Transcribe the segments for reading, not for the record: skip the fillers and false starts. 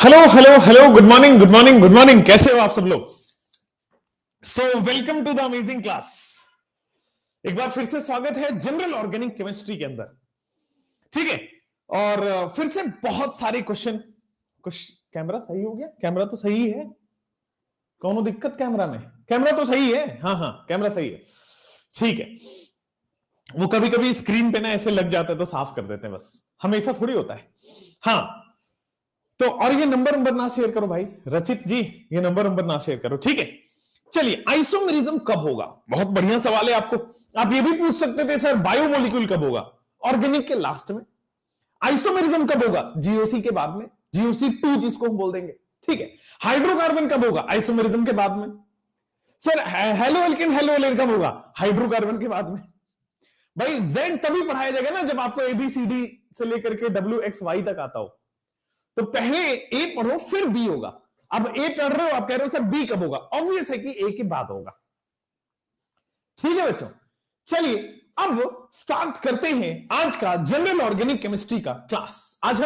Hello hello hello, good morning good morning good morning. कैसे हो आप सब लोग? So welcome to the amazing class. एक बार फिर से स्वागत है जनरल ऑर्गेनिक केमिस्ट्री के अंदर। ठीक है, और फिर से बहुत सारे क्वेश्चन। कुछ कैमरा सही हो गया? कैमरा तो सही है, कौन दिक्कत कैमरा में? कैमरा तो सही है, हाँ हाँ कैमरा सही है। ठीक है, वो कभी कभी स्क्रीन पे ना ऐसे लग जाता है तो साफ कर देते हैं, बस हमेशा थोड़ी होता है। हाँ तो, और ये नंबर ना शेयर करो भाई रचित जी, ये नंबर ना शेयर करो। ठीक है, चलिए आइसोमेरिज्म कब होगा? बहुत बढ़िया सवाल है। आपको आप ये भी पूछ सकते थे सर बायोमोलिक्यूल कब होगा? ऑर्गेनिक के लास्ट में। आइसोमेरिज्म कब होगा? जीओसी के बाद में, जीओसी 2 जिसको हम बोल देंगे। ठीक है, हाइड्रोकार्बन कब होगा? आइसोमेरिज्म के बाद में। Sir halo alkane halo alkane कब होगा? हाइड्रोकार्बन के बाद में। भाई जेड तभी पढ़ाया जाएगा ना जब आपको एबीसीडी से लेकर के WXY तक आता हो। तो पहले ए पढ़ो फिर बी होगा। अब ए पढ़ रहे हो, आप कह रहे हो सर बी कब होगा? ऑब्वियस है कि ए के बाद होगा। ठीक है बच्चों, चलिए अब स्टार्ट करते हैं आज का जनरल ऑर्गेनिक केमिस्ट्री का क्लास। आज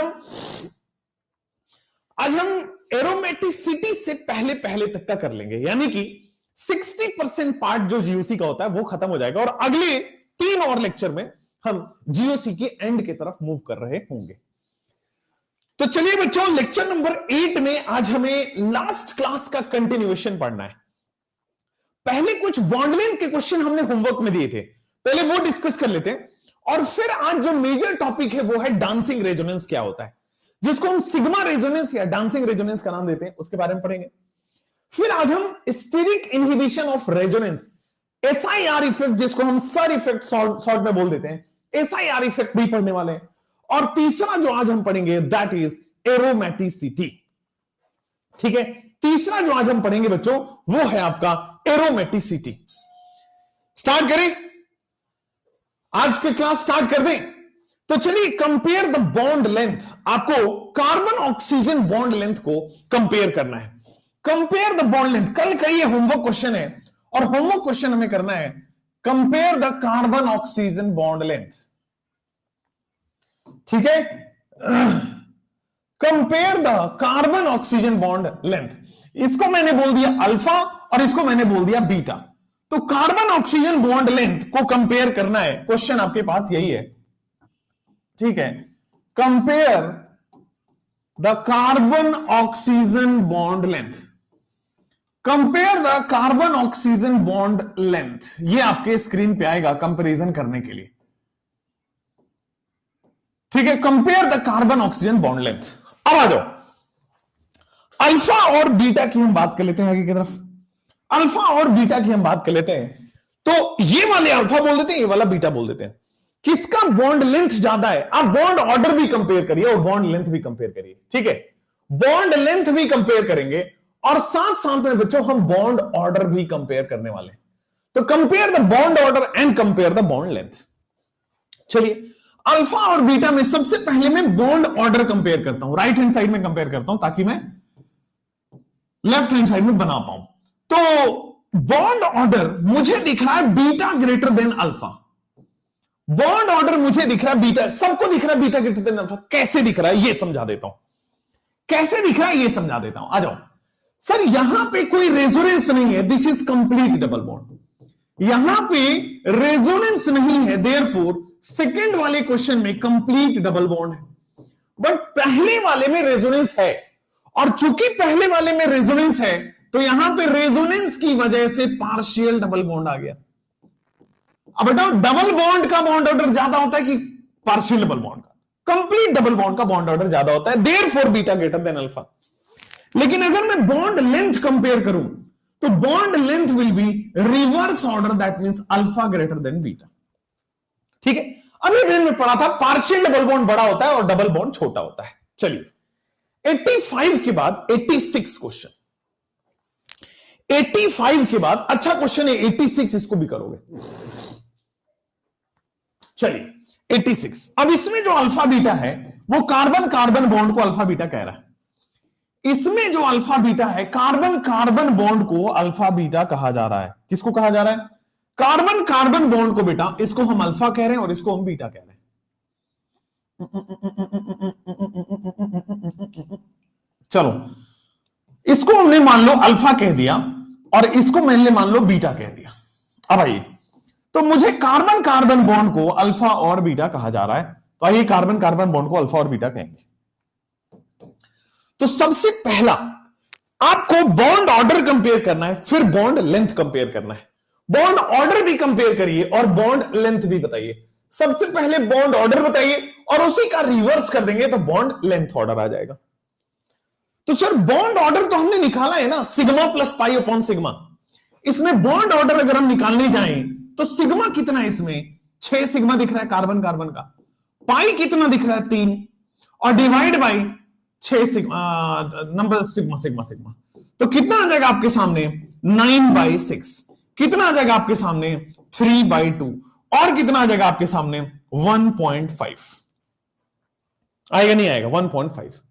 हम एरोमेटिसिटी से पहले पहले तक का कर लेंगे, यानी कि 60% पार्ट जो जीओसी का होता है वो खत्म हो जाएगा, और अगले 3 और लेक्चर में हम जीओसी के एंड की तरफ मूव कर रहे होंगे। तो चलिए बच्चों, लेक्चर नंबर 8 में आज हमें लास्ट क्लास का कंटिन्यूएशन पढ़ना है। पहले कुछ बॉन्ड लेंथ के क्वेश्चन हमने होमवर्क में दिए थे, पहले वो डिस्कस कर लेते हैं, और फिर आज जो मेजर टॉपिक है वो है डांसिंग रेजोनेंस क्या होता है, जिसको हम सिग्मा रेजोनेंस या डांसिंग रेजोनेंस का नाम देते हैं, उसके बारे में पढ़ेंगे। फिर आज हम steric inhibition of resonance, SIR effect, जिसको हम सर इफेक्ट शॉर्ट में बोल देते हैं, SIR इफेक्ट भी पढ़ने वाले हैं। और तीसरा जो आज हम पढ़ेंगे दैट इज एरोमेटिसिटी। ठीक है, तीसरा जो आज हम पढ़ेंगे बच्चों वो है आपका एरोमेटिसिटी। स्टार्ट करें, आज के क्लास स्टार्ट कर दें। तो चलिए कंपेयर द बॉन्ड लेंथ, आपको कार्बन ऑक्सीजन बॉन्ड लेंथ को कंपेयर करना है। कंपेयर द बॉन्ड लेंथ, कल का ये होमवर्क क्वेश्चन है, और होमवर्क क्वेश्चन हमें करना है compare the carbon oxygen bond length. ठीक है, compare the carbon oxygen bond length. इसको मैंने बोल दिया अल्फा और इसको मैंने बोल दिया बीटा। तो कार्बन ऑक्सीजन बॉन्ड लेंथ को कंपेयर करना है, क्वेश्चन आपके पास यही है। ठीक है, compare the carbon oxygen bond length, compare the carbon oxygen bond length, ये आपके स्क्रीन पे आएगा कंपैरिजन करने के लिए। ठीक है, compare the carbon oxygen bond length. अब आ जाओ, अल्फा और बीटा की हम बात कर लेते हैं आगे की तरफ। अल्फा और बीटा की हम बात कर लेते हैं, तो ये वाले अल्फा बोल देते हैं, ये वाला बीटा बोल देते हैं। किसका बॉन्ड लेंथ ज्यादा है? आप बॉन्ड ऑर्डर भी कंपेयर करिए और बॉन्ड लेंथ भी कंपेयर करिए। ठीक है, बॉन्ड लेंथ भी कंपेयर करेंगे और साथ साथ में बच्चों हम बॉन्ड ऑर्डर भी कंपेयर करने वाले हैं। तो compare the bond order and compare the bond length. चलिए, अल्फा और बीटा में सबसे पहले मैं बॉन्ड ऑर्डर कंपेयर करता हूं, राइट हैंड साइड में कंपेयर करता हूं ताकि मैं लेफ्ट हैंड साइड में बना पाऊं। तो बॉन्ड ऑर्डर मुझे दिख रहा है beta greater than alpha. Bond order मुझे दिख रहा है बीटा, सबको दिख रहा है बीटा ग्रेटर देन अल्फा। कैसे दिख रहा है ये समझा देता हूं, कैसे दिख रहा है ये समझा देता हूं। आ जाओ सर, यहां पे कोई रेजोनेंस नहीं है, this is complete double bond. यहां पे रेजोनेंस नहीं है, देयरफॉर सेकंड वाले क्वेश्चन में कंप्लीट डबल बॉन्ड है। बट पहले वाले में रेजोनेंस है, और चूंकि पहले वाले में रेजोनेंस है तो यहां पे रेजोनेंस की वजह से पार्शियल डबल बॉन्ड आ गया। अब बताओ, डबल बॉन्ड का बॉन्ड ऑर्डर ज्यादा होता है कि पार्शियल डबल बॉन्ड का? कंप्लीट डबल बॉन्ड का बॉन्ड ऑर्डर ज्यादा होता है, therefore beta greater than alpha. लेकिन अगर मैं बॉन्ड लेंथ कंपेयर करूं तो bond length will be reverse order, that means alpha greater than beta. ठीक है, अभी मैंने पढ़ा था पार्शियल डबल बॉन्ड बड़ा होता है और डबल बॉन्ड छोटा होता है। चलिए 85 के बाद 86 क्वेश्चन, 85 के बाद अच्छा क्वेश्चन है 86, इसको भी करोगे। चलिए 86, अब इसमें जो अल्फा बीटा है वो कार्बन कार्बन बॉन्ड को अल्फा बीटा कह रहा है। इसमें जो अल्फा बीटा है, कार्बन कार्बन बॉन्ड को अल्फा बीटा कहा जा रहा है। किसको कहा जा रहा है? कार्बन कार्बन बॉन्ड को बेटा, इसको हम अल्फा कह रहे हैं और इसको हम बीटा कह रहे हैं। चलो इसको हमने मान लो अल्फा कह दिया और इसको मैंने मान लो बीटा कह दिया। अब आइए, तो मुझे कार्बन कार्बन बॉन्ड को अल्फा और बीटा कहा जा रहा है, तो आइए कार्बन कार्बन बॉन्ड को अल्फा और बीटा कहेंगे। तो सबसे पहला आपको बॉन्ड ऑर्डर कंपेयर करना है, फिर बॉन्ड लेंथ कंपेयर करना है। बॉन्ड ऑर्डर भी कंपेयर करिए और बॉन्ड लेंथ भी बताइए। सबसे पहले बॉन्ड ऑर्डर बताइए और उसी का रिवर्स कर देंगे तो बॉन्ड लेंथ ऑर्डर आ जाएगा। तो सर बॉन्ड ऑर्डर तो हमने निकाला है ना, sigma plus pi upon sigma. इसमें बॉन्ड ऑर्डर अगर हम निकालने जाएं तो सिग्मा कितना है, इसमें 6 सिग्मा दिख रहा है कार्बन कार्बन का, पाई कितना दिख रहा है 3, और divide by 6 sigma number sigma sigma sigma, तो कितना आ जाएगा आपके सामने 9/6, कितना आ जाएगा आपके सामने 3/2, और कितना आ जाएगा आपके सामने 1.5 आएगा, नहीं आएगा 1.5।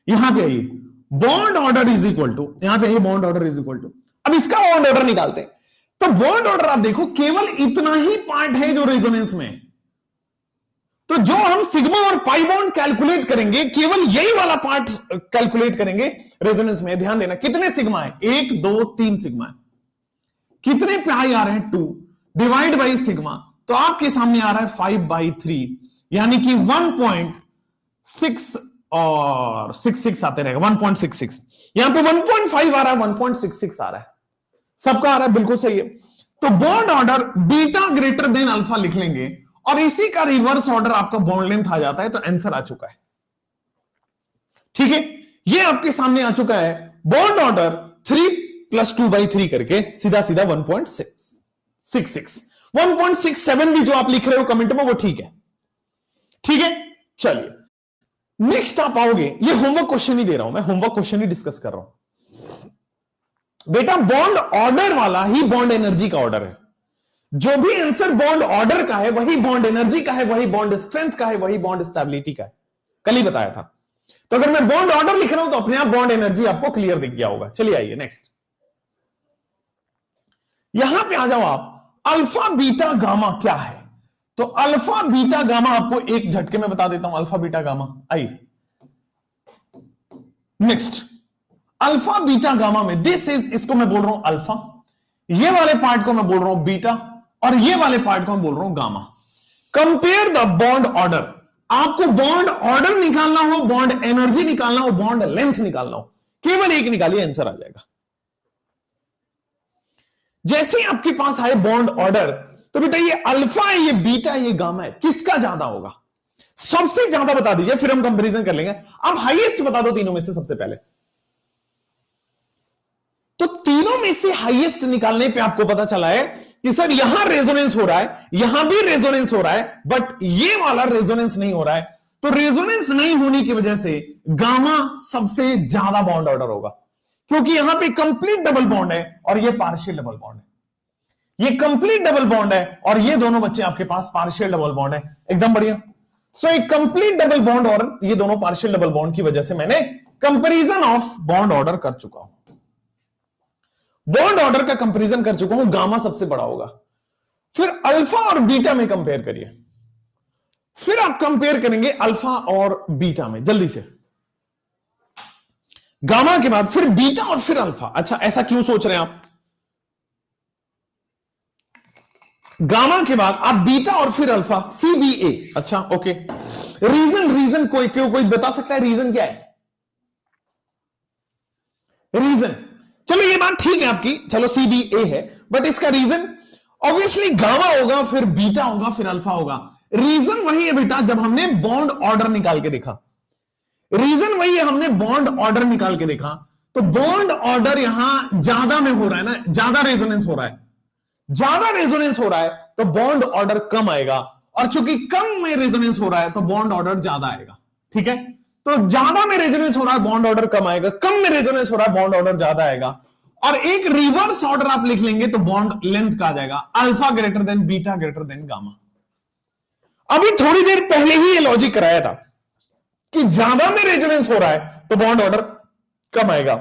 यहां पे आइए bond order is equal to, यहां पे bond order is equal to, अब इसका बॉन्ड ऑर्डर निकालते हैं। तो बॉन्ड ऑर्डर आप देखो केवल इतना ही पार्ट है जो रेजोनेंस में है, तो जो हम सिग्मा और पाई बॉन्ड कैलकुलेट करेंगे केवल यही वाला पार्ट कैलकुलेट करेंगे रेजोनेंस में। ध्यान देना कितने सिग्मा है, 1 2 3 सिग्मा है, कितने पाई आ रहे हैं 2, डिवाइड बाई सिग्मा, तो आपके सामने आ रहा है 5/3, यानी कि 1.6 और 66 आते रहेगा 1.66, यहां पे 1.5 आ रहा है 1.66 आ रहा है, सबका आ रहा है, बिल्कुल सही है। तो bond order beta greater than alpha लिख लेंगे और इसी का रिवर्स ऑर्डर आपका बॉन्ड लेंथ आ जाता है, तो आंसर आ चुका है। ठीक है, ये आपके सामने आ चुका है बॉन्ड ऑर्डर 3 + 2/3 करके सीधा सीधा 1.66, 1.67 भी जो आप लिख रहे हो कमेंट में वो ठीक है। ठीक है, चलिए नेक्स्ट आप आओगे, ये होमवर्क क्वेश्चन ही दे रहा हूं मैं, होमवर्क क्वेश्चन ही डिस्कस कर रहा हूं बेटा। बॉन्ड ऑर्डर वाला ही बॉन्ड एनर्जी का ऑर्डर है, जो भी आंसर बॉन्ड ऑर्डर का है वही बॉन्ड एनर्जी का है, वही बॉन्ड स्ट्रेंथ का है, वही बॉन्ड स्टेबिलिटी का है, कल ही बताया था। तो अगर मैं बॉन्ड ऑर्डर लिख रहा हूं तो अपने आप बॉन्ड एनर्जी आपको क्लियर दिख गया होगा। चलिए आइए नेक्स्ट, यहां पे आ जाओ आप, अल्फा बीटा गामा क्या है। तो अल्फा बीटा गामा आपको एक झटके में बता देता हूं, अल्फा बीटा गामा। आइए नेक्स्ट, अल्फा बीटा गामा में दिस इज, इसको मैं बोल रहा हूं अल्फा, ये वाले पार्ट को मैं बोल रहा हूं बीटा, और ये वाले पार्ट को मैं बोल रहा हूं gamma. Compare the bond order, आपको बॉन्ड ऑर्डर निकालना हो, बॉन्ड एनर्जी निकालना हो, बॉन्ड लेंथ निकालना हो, केवल एक निकालिए आंसर आ जाएगा। जैसे ही आपके पास आए बॉन्ड ऑर्डर, तो बेटा ये अल्फा है, ये बीटा है, ये गामा है, किसका ज्यादा होगा, सबसे ज्यादा बता दीजिए, फिर हम कंपैरिजन कर लेंगे। अब हाईएस्ट बता दो तीनों में से सबसे पहले। तो तीनों में से हाईएस्ट निकालने पे आपको पता चला है कि सर यहां रेजोनेंस हो रहा है, यहां भी रेजोनेंस हो रहा है, बट ये वाला रेजोनेंस नहीं हो रहा है। तो रेजोनेंस नहीं होने की वजह से गामा सबसे ज्यादा बॉन्ड ऑर्डर होगा, क्योंकि यहां पे कंप्लीट डबल बॉन्ड है और ये पार्शियल डबल बॉन्ड है, ये कंप्लीट डबल बॉन्ड है और ये दोनों बच्चे आपके पास पार्शियल डबल बॉन्ड है। एकदम बढ़िया। सो एक कंप्लीट डबल बॉन्ड और ये दोनों पार्शियल डबल बॉन्ड की वजह से मैंने कंपैरिजन ऑफ बॉन्ड ऑर्डर कर चुका हूं, बॉन्ड ऑर्डर का कंपैरिजन कर चुका हूं, गामा सबसे बड़ा होगा। फिर अल्फा और बीटा में कंपेयर करिए, फिर आप कंपेयर करेंगे अल्फा और बीटा में, जल्दी से। गामा के बाद फिर बीटा और फिर अल्फा। अच्छा ऐसा क्यों सोच रहे हैं आप, गामा के बाद आप बीटा और फिर अल्फा, CBA। अच्छा ओके, रीजन कोई बता सकता है रीजन क्या है, रीजन, चलो ये बात ठीक है आपकी, चलो CBA है, बट इसका रीजन ऑब्वियसली गामा होगा, फिर बीटा होगा, फिर अल्फा होगा। रीजन वही है बेटा, जब हमने बॉन्ड ऑर्डर निकाल के देखा, रीजन वही है, हमने बॉन्ड ऑर्डर निकाल के देखा, तो बॉन्ड ऑर्डर यहां ज्यादा में हो रहा है ना, ज्यादा रेजोनेंस हो रहा है, ज्यादा रेजोनेंस हो रहा है तो बॉन्ड ऑर्डर कम आएगा, और चूंकि कम में रेजोनेंस हो रहा है तो बॉन्ड ऑर्डर ज्यादा आएगा। ठीक है, तो ज्यादा में रेजोनेंस हो रहा है बॉन्ड ऑर्डर कम आएगा, कम में रेजोनेंस हो रहा है बॉन्ड ऑर्डर ज्यादा आएगा, और एक रिवर्स ऑर्डर आप लिख लेंगे तो बॉन्ड लेंथ का आ जाएगा, alpha greater than beta greater than gamma. अभी थोड़ी देर पहले ही ये लॉजिक कराया था कि ज्यादा में रेजोनेंस हो रहा है तो बॉन्ड ऑर्डर कम आएगा,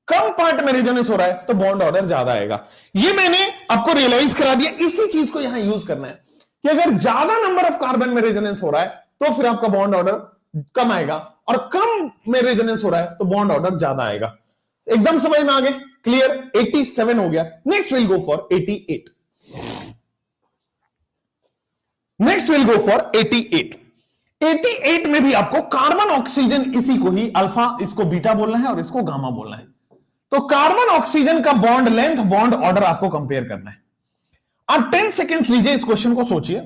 कम पार्ट में रेजोनेंस हो रहा है तो बॉन्ड ऑर्डर ज्यादा आएगा। ये मैंने आपको रियलाइज करा दिया, इसी चीज को यहां यूज करना है कि अगर ज्यादा नंबर ऑफ कार्बन में रेजोनेंस हो रहा है तो फिर आपका बॉन्ड ऑर्डर कम आएगा, और कम में रेजोनेंस हो रहा है तो बॉन्ड ऑर्डर ज्यादा आएगा। एकदम समझ में आ गए? क्लियर? 87 हो गया। Next will go for 88। Next will go for 88। 88 में भी आपको कार्बन ऑक्सीजन, इसी को ही अल्फा, इसको बीटा बोलना है और इसको गामा बोलना है। तो कार्बन ऑक्सीजन का बॉन्ड लेंथ, बॉन्ड ऑर्डर आपको कंपेयर करना है। आप 10 सेकेंड्स लीजिए, इस क्वेश्चन को सोचिए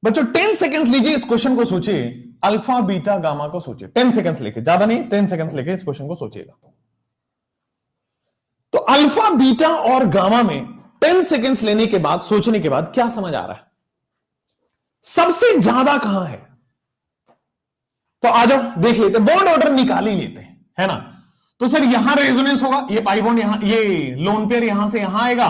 बच्चों, 10 सेकेंड्स लीजिए, इस क्वेश्चन को सोचिए, अल्फा बीटा गामा को सोचिए। 10 सेकेंड्स लेके, ज्यादा नहीं, 10 सेकेंड्स लेके इस क्वेश्चन को सोचिएगा। तो अल्फा बीटा और गामा में 10 सेकेंड्स लेने के बाद, सोचने के बाद क्या समझ आ रहा है? सबसे ज्यादा कहां है? तो आ जाओ देख लेते, बॉन्ड ऑर्डर निकाल ही लेते हैं, है ना। तो सर यहां रेजोनेंस होगा, ये पाई बॉन्ड यहां, ये लोन पेयर यहां से यहां आएगा,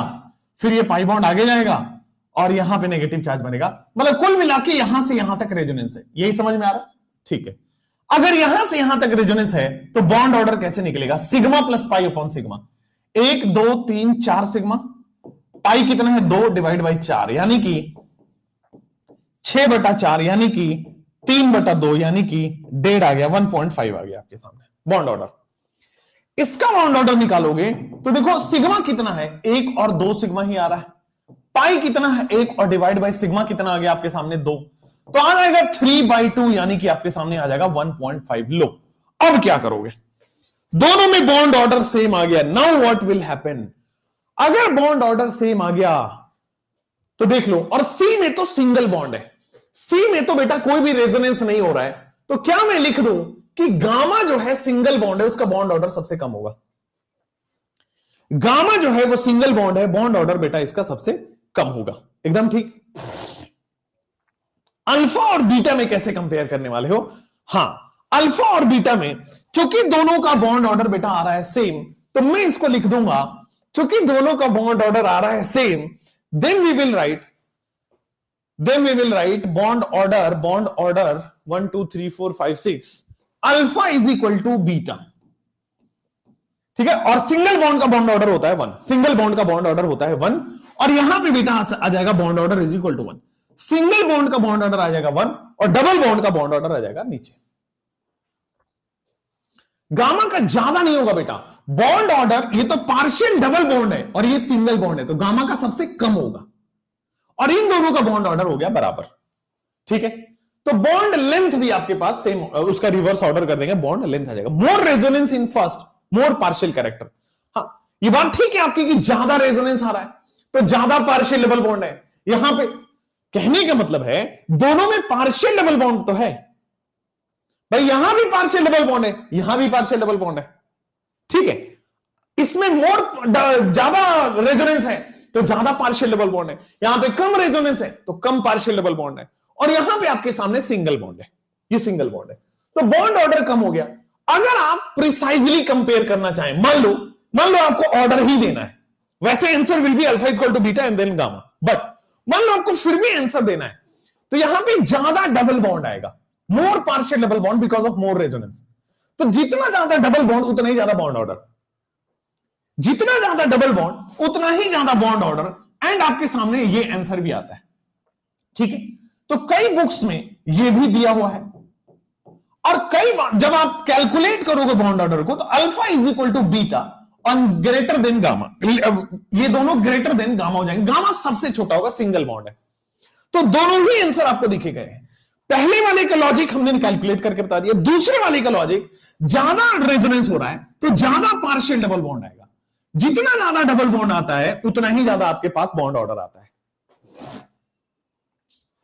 फिर ये पाई बॉन्ड आगे जाएगा और यहां पे नेगेटिव चार्ज बनेगा, मतलब कुल मिला के यहां से यहां तक रेजोनेंस है। यही समझ में आ रहा? ठीक है। अगर यहां से यहां तक रेजोनेंस है तो बॉन्ड ऑर्डर कैसे निकलेगा? Sigma plus pi upon sigma. 1 2 3 4 sigma, pi कितना है? 2 डिवाइड बाई 4, यानी कि 6/4, यानी कि 3/2, यानी कि 1.5 आ गया, 1.5 आ गया आपके सामने बॉन्ड ऑर्डर। इसका बॉन्ड ऑर्डर निकालोगे तो देखो सिग्मा कितना है? 1 और 2 सिग्मा ही आ रहा है। पाई कितना है? 1 और डिवाइड बाई सिग्मा कितना आ गया आपके सामने? 2। तो आ जाएगा 3/2, यानी कि आपके सामने आ जाएगा 1.5। लो अब क्या करोगे? दोनों में बॉन्ड ऑर्डर सेम आ गया। Now what will happen? अगर बॉन्ड ऑर्डर सेम आ गया तो देख लो, और सी में तो सिंगल बॉन्ड है, सी में तो बेटा कोई भी रेजोनेंस नहीं हो रहा है, तो क्या मैं लिख दूं कि गामा जो है सिंगल बॉन्ड है, उसका बॉन्ड ऑर्डर सबसे कम होगा। गामा जो है वो सिंगल बॉन्ड है, बॉन्ड ऑर्डर बेटा इसका सबसे कम होगा। एकदम ठीक। अल्फा और बीटा में कैसे कंपेयर करने वाले हो? हां, अल्फा और बीटा में चूंकि दोनों का बॉन्ड ऑर्डर बेटा आ रहा है सेम, तो मैं इसको लिख दूंगा, चूंकि दोनों का बॉन्ड ऑर्डर आ रहा है same, then we will write bond order 1 2 3 4 5 6 alpha is equal to beta. ठीक है। और सिंगल बॉन्ड का बॉन्ड ऑर्डर होता है 1, सिंगल बॉन्ड का बॉन्ड ऑर्डर होता है 1, और यहां पे बेटा आ जाएगा bond order is equal to 1। Single bond का बॉन्ड ऑर्डर आ जाएगा 1 और डबल बॉन्ड का बॉन्ड ऑर्डर आ जाएगा नीचे। गामा का ज्यादा नहीं होगा बेटा बॉन्ड ऑर्डर, ये तो पार्शियल डबल बॉन्ड है और ये सिंगल बॉन्ड है, तो गामा का सबसे कम होगा, और इन दोनों का बॉन्ड ऑर्डर हो गया बराबर। ठीक है। तो बॉन्ड लेंथ भी आपके पास सेम, उसका रिवर्स ऑर्डर कर देंगे, बॉन्ड लेंथ आ जाएगा। मोर resonance in first, more partial character. हाँ, ये बात ठीक है आपकी कि ज्यादा रेजोनेंस आ रहा है तो ज्यादा पार्शियल डबल बॉन्ड है। यहां पे कहने का मतलब है दोनों में पार्शियल डबल बॉन्ड तो है भाई, यहां भी पार्शियल डबल बॉन्ड है, यहां भी पार्शियल डबल बॉन्ड है। ठीक है। इसमें मोर ज्यादा रेजोनेंस है तो ज्यादा पार्शियल डबल बॉन्ड है, यहां पे कम रेजोनेंस है तो कम पार्शियल डबल बॉन्ड है, और यहां पे आपके सामने सिंगल बॉन्ड है, ये सिंगल बॉन्ड है, तो बॉन्ड ऑर्डर कम हो गया। अगर आप प्रिसाइजली कंपेयर करना चाहें, मान लो आपको ऑर्डर ही देना है, वैसे answer will be alpha equal to beta and then gamma, but मान लो आपको फिर भी आंसर देना है तो यहां पे ज्यादा डबल बॉन्ड आएगा, more partial double bond because of more resonance. तो जितना ज्यादा डबल बॉन्ड उतना ही ज्यादा बॉन्ड ऑर्डर, जितना ज्यादा डबल बॉन्ड उतना ही ज्यादा बॉन्ड ऑर्डर, एंड आपके सामने ये आंसर भी आता है। ठीक है। तो कई बुक्स में ये भी दिया हुआ है, और कई बार जब आप कैलकुलेट करोगे बॉन्ड ऑर्डर को तो alpha is equal to beta और ग्रेटर देन गामा, ये दोनों ग्रेटर देन गामा हो जाएंगे। गामा सबसे छोटा होगा, सिंगल बॉन्ड है, तो दोनों ही आंसर आपको दिखे गए हैं। पहले वाले का लॉजिक हमने कैलकुलेट करके बता दिया, दूसरे वाले का लॉजिक ज्यादा रेजोनेंस हो रहा है तो ज्यादा पार्शियल डबल बॉन्ड आएगा, जितना ज्यादा डबल बॉन्ड आता है उतना ही ज्यादा आपके पास बॉन्ड ऑर्डर आता है।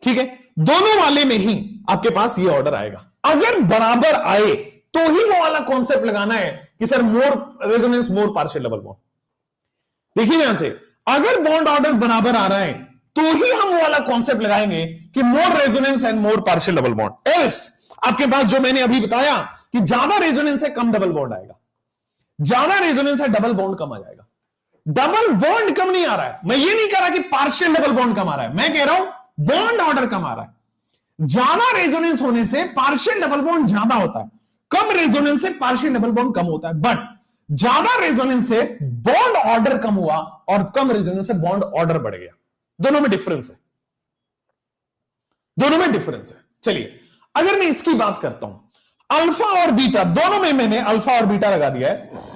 ठीक है। दोनों वाले में ही आपके पास ये ऑर्डर आएगा। अगर बराबर आए तो ही वो वाला कॉन्सेप्ट लगाना है कि सर मोर रेजोनेंस मोर पार्शियल डबल बॉन्ड। देखिए यहां से अगर बॉन्ड ऑर्डर बराबर आ रहा है तो ही हम वो वाला कॉन्सेप्ट लगाएंगे कि मोर resonance and more partial double bond. Else आपके पास जो मैंने अभी बताया कि ज्यादा रेजोनेंस है कम डबल बॉन्ड आएगा, ज्यादा रेजोनेंस है डबल बॉन्ड कम आ जाएगा। डबल बॉन्ड कम नहीं आ रहा है, मैं ये नहीं कह रहा कि पार्शियल डबल बॉन्ड कम आ रहा है, मैं कह रहा हूं बॉन्ड ऑर्डर कम आ रहा है। ज्यादा रेजोनेंस होने से पार्शियल डबल बॉन्ड ज्यादा होता है, कम रेजोनेंस से पार्शियल डबल बॉन्ड कम होता है, बट ज्यादा रेजोनेंस से बॉन्ड ऑर्डर कम हुआ और कम रेजोनेंस से बॉन्ड ऑर्डर बढ़ गया। दोनों में डिफरेंस है, दोनों में डिफरेंस है। चलिए अगर मैं इसकी बात करता हूं, अल्फा और बीटा दोनों में मैंने अल्फा और बीटा लगा दिया है।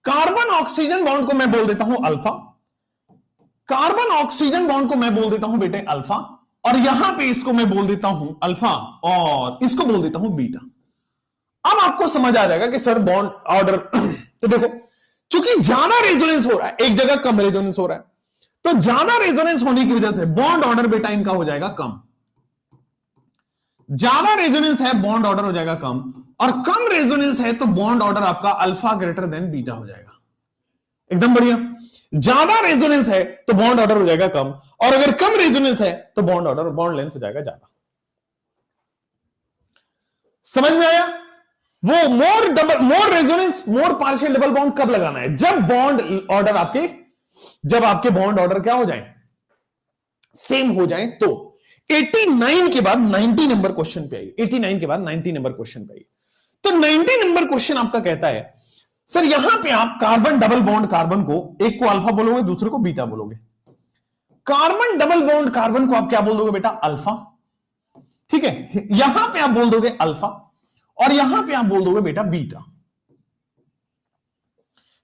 कार्बन ऑक्सीजन बॉन्ड को मैं बोल देता हूं अल्फा, कार्बन ऑक्सीजन बॉन्ड को मैं बोल देता हूं बेटे अल्फा, और यहां पे इसको मैं बोल देता हूं अल्फा और इसको बोल देता हूं बीटा। अब आपको समझ आ जाएगा कि सर बॉन्ड ऑर्डर तो देखो, चूंकि ज्यादा रेजोनेंस हो रहा है, एक जगह कम रेजोनेंस हो रहा है, तो ज्यादा रेजोनेंस होने की वजह से बॉन्ड ऑर्डर बेटा इनका हो जाएगा कम। ज्यादा रेजोनेंस है बॉन्ड ऑर्डर हो जाएगा कम, और कम रेजोनेंस है तो बॉन्ड ऑर्डर आपका अल्फा ग्रेटर देन बीटा हो जाएगा। एकदम बढ़िया। ज्यादा रेजोनेंस है तो बॉन्ड ऑर्डर हो जाएगा कम, और अगर कम रेजोनेंस है तो बॉन्ड ऑर्डर बॉन्ड लेंथ हो जाएगा ज्यादा। समझ में आया? वो मोर रेजोनेंस मोर पार्शियल डबल बॉन्ड कब लगाना है? जब बॉन्ड ऑर्डर आपके बॉन्ड ऑर्डर क्या हो जाए, सेम हो जाए। तो 89 के बाद 90 नंबर क्वेश्चन पे आई, 89 के बाद 90 नंबर क्वेश्चन पे आई। तो 90 नंबर क्वेश्चन आपका कहता है सर यहां पे आप कार्बन डबल बॉन्ड कार्बन को, एक को अल्फा बोलोगे दूसरे को बीटा बोलोगे। कार्बन डबल बॉन्ड कार्बन को आप क्या बोल दोगे बेटा? अल्फा। ठीक है, यहां पे आप बोल दोगे अल्फा, और यहां पे आप बोल दोगे बेटा बीटा।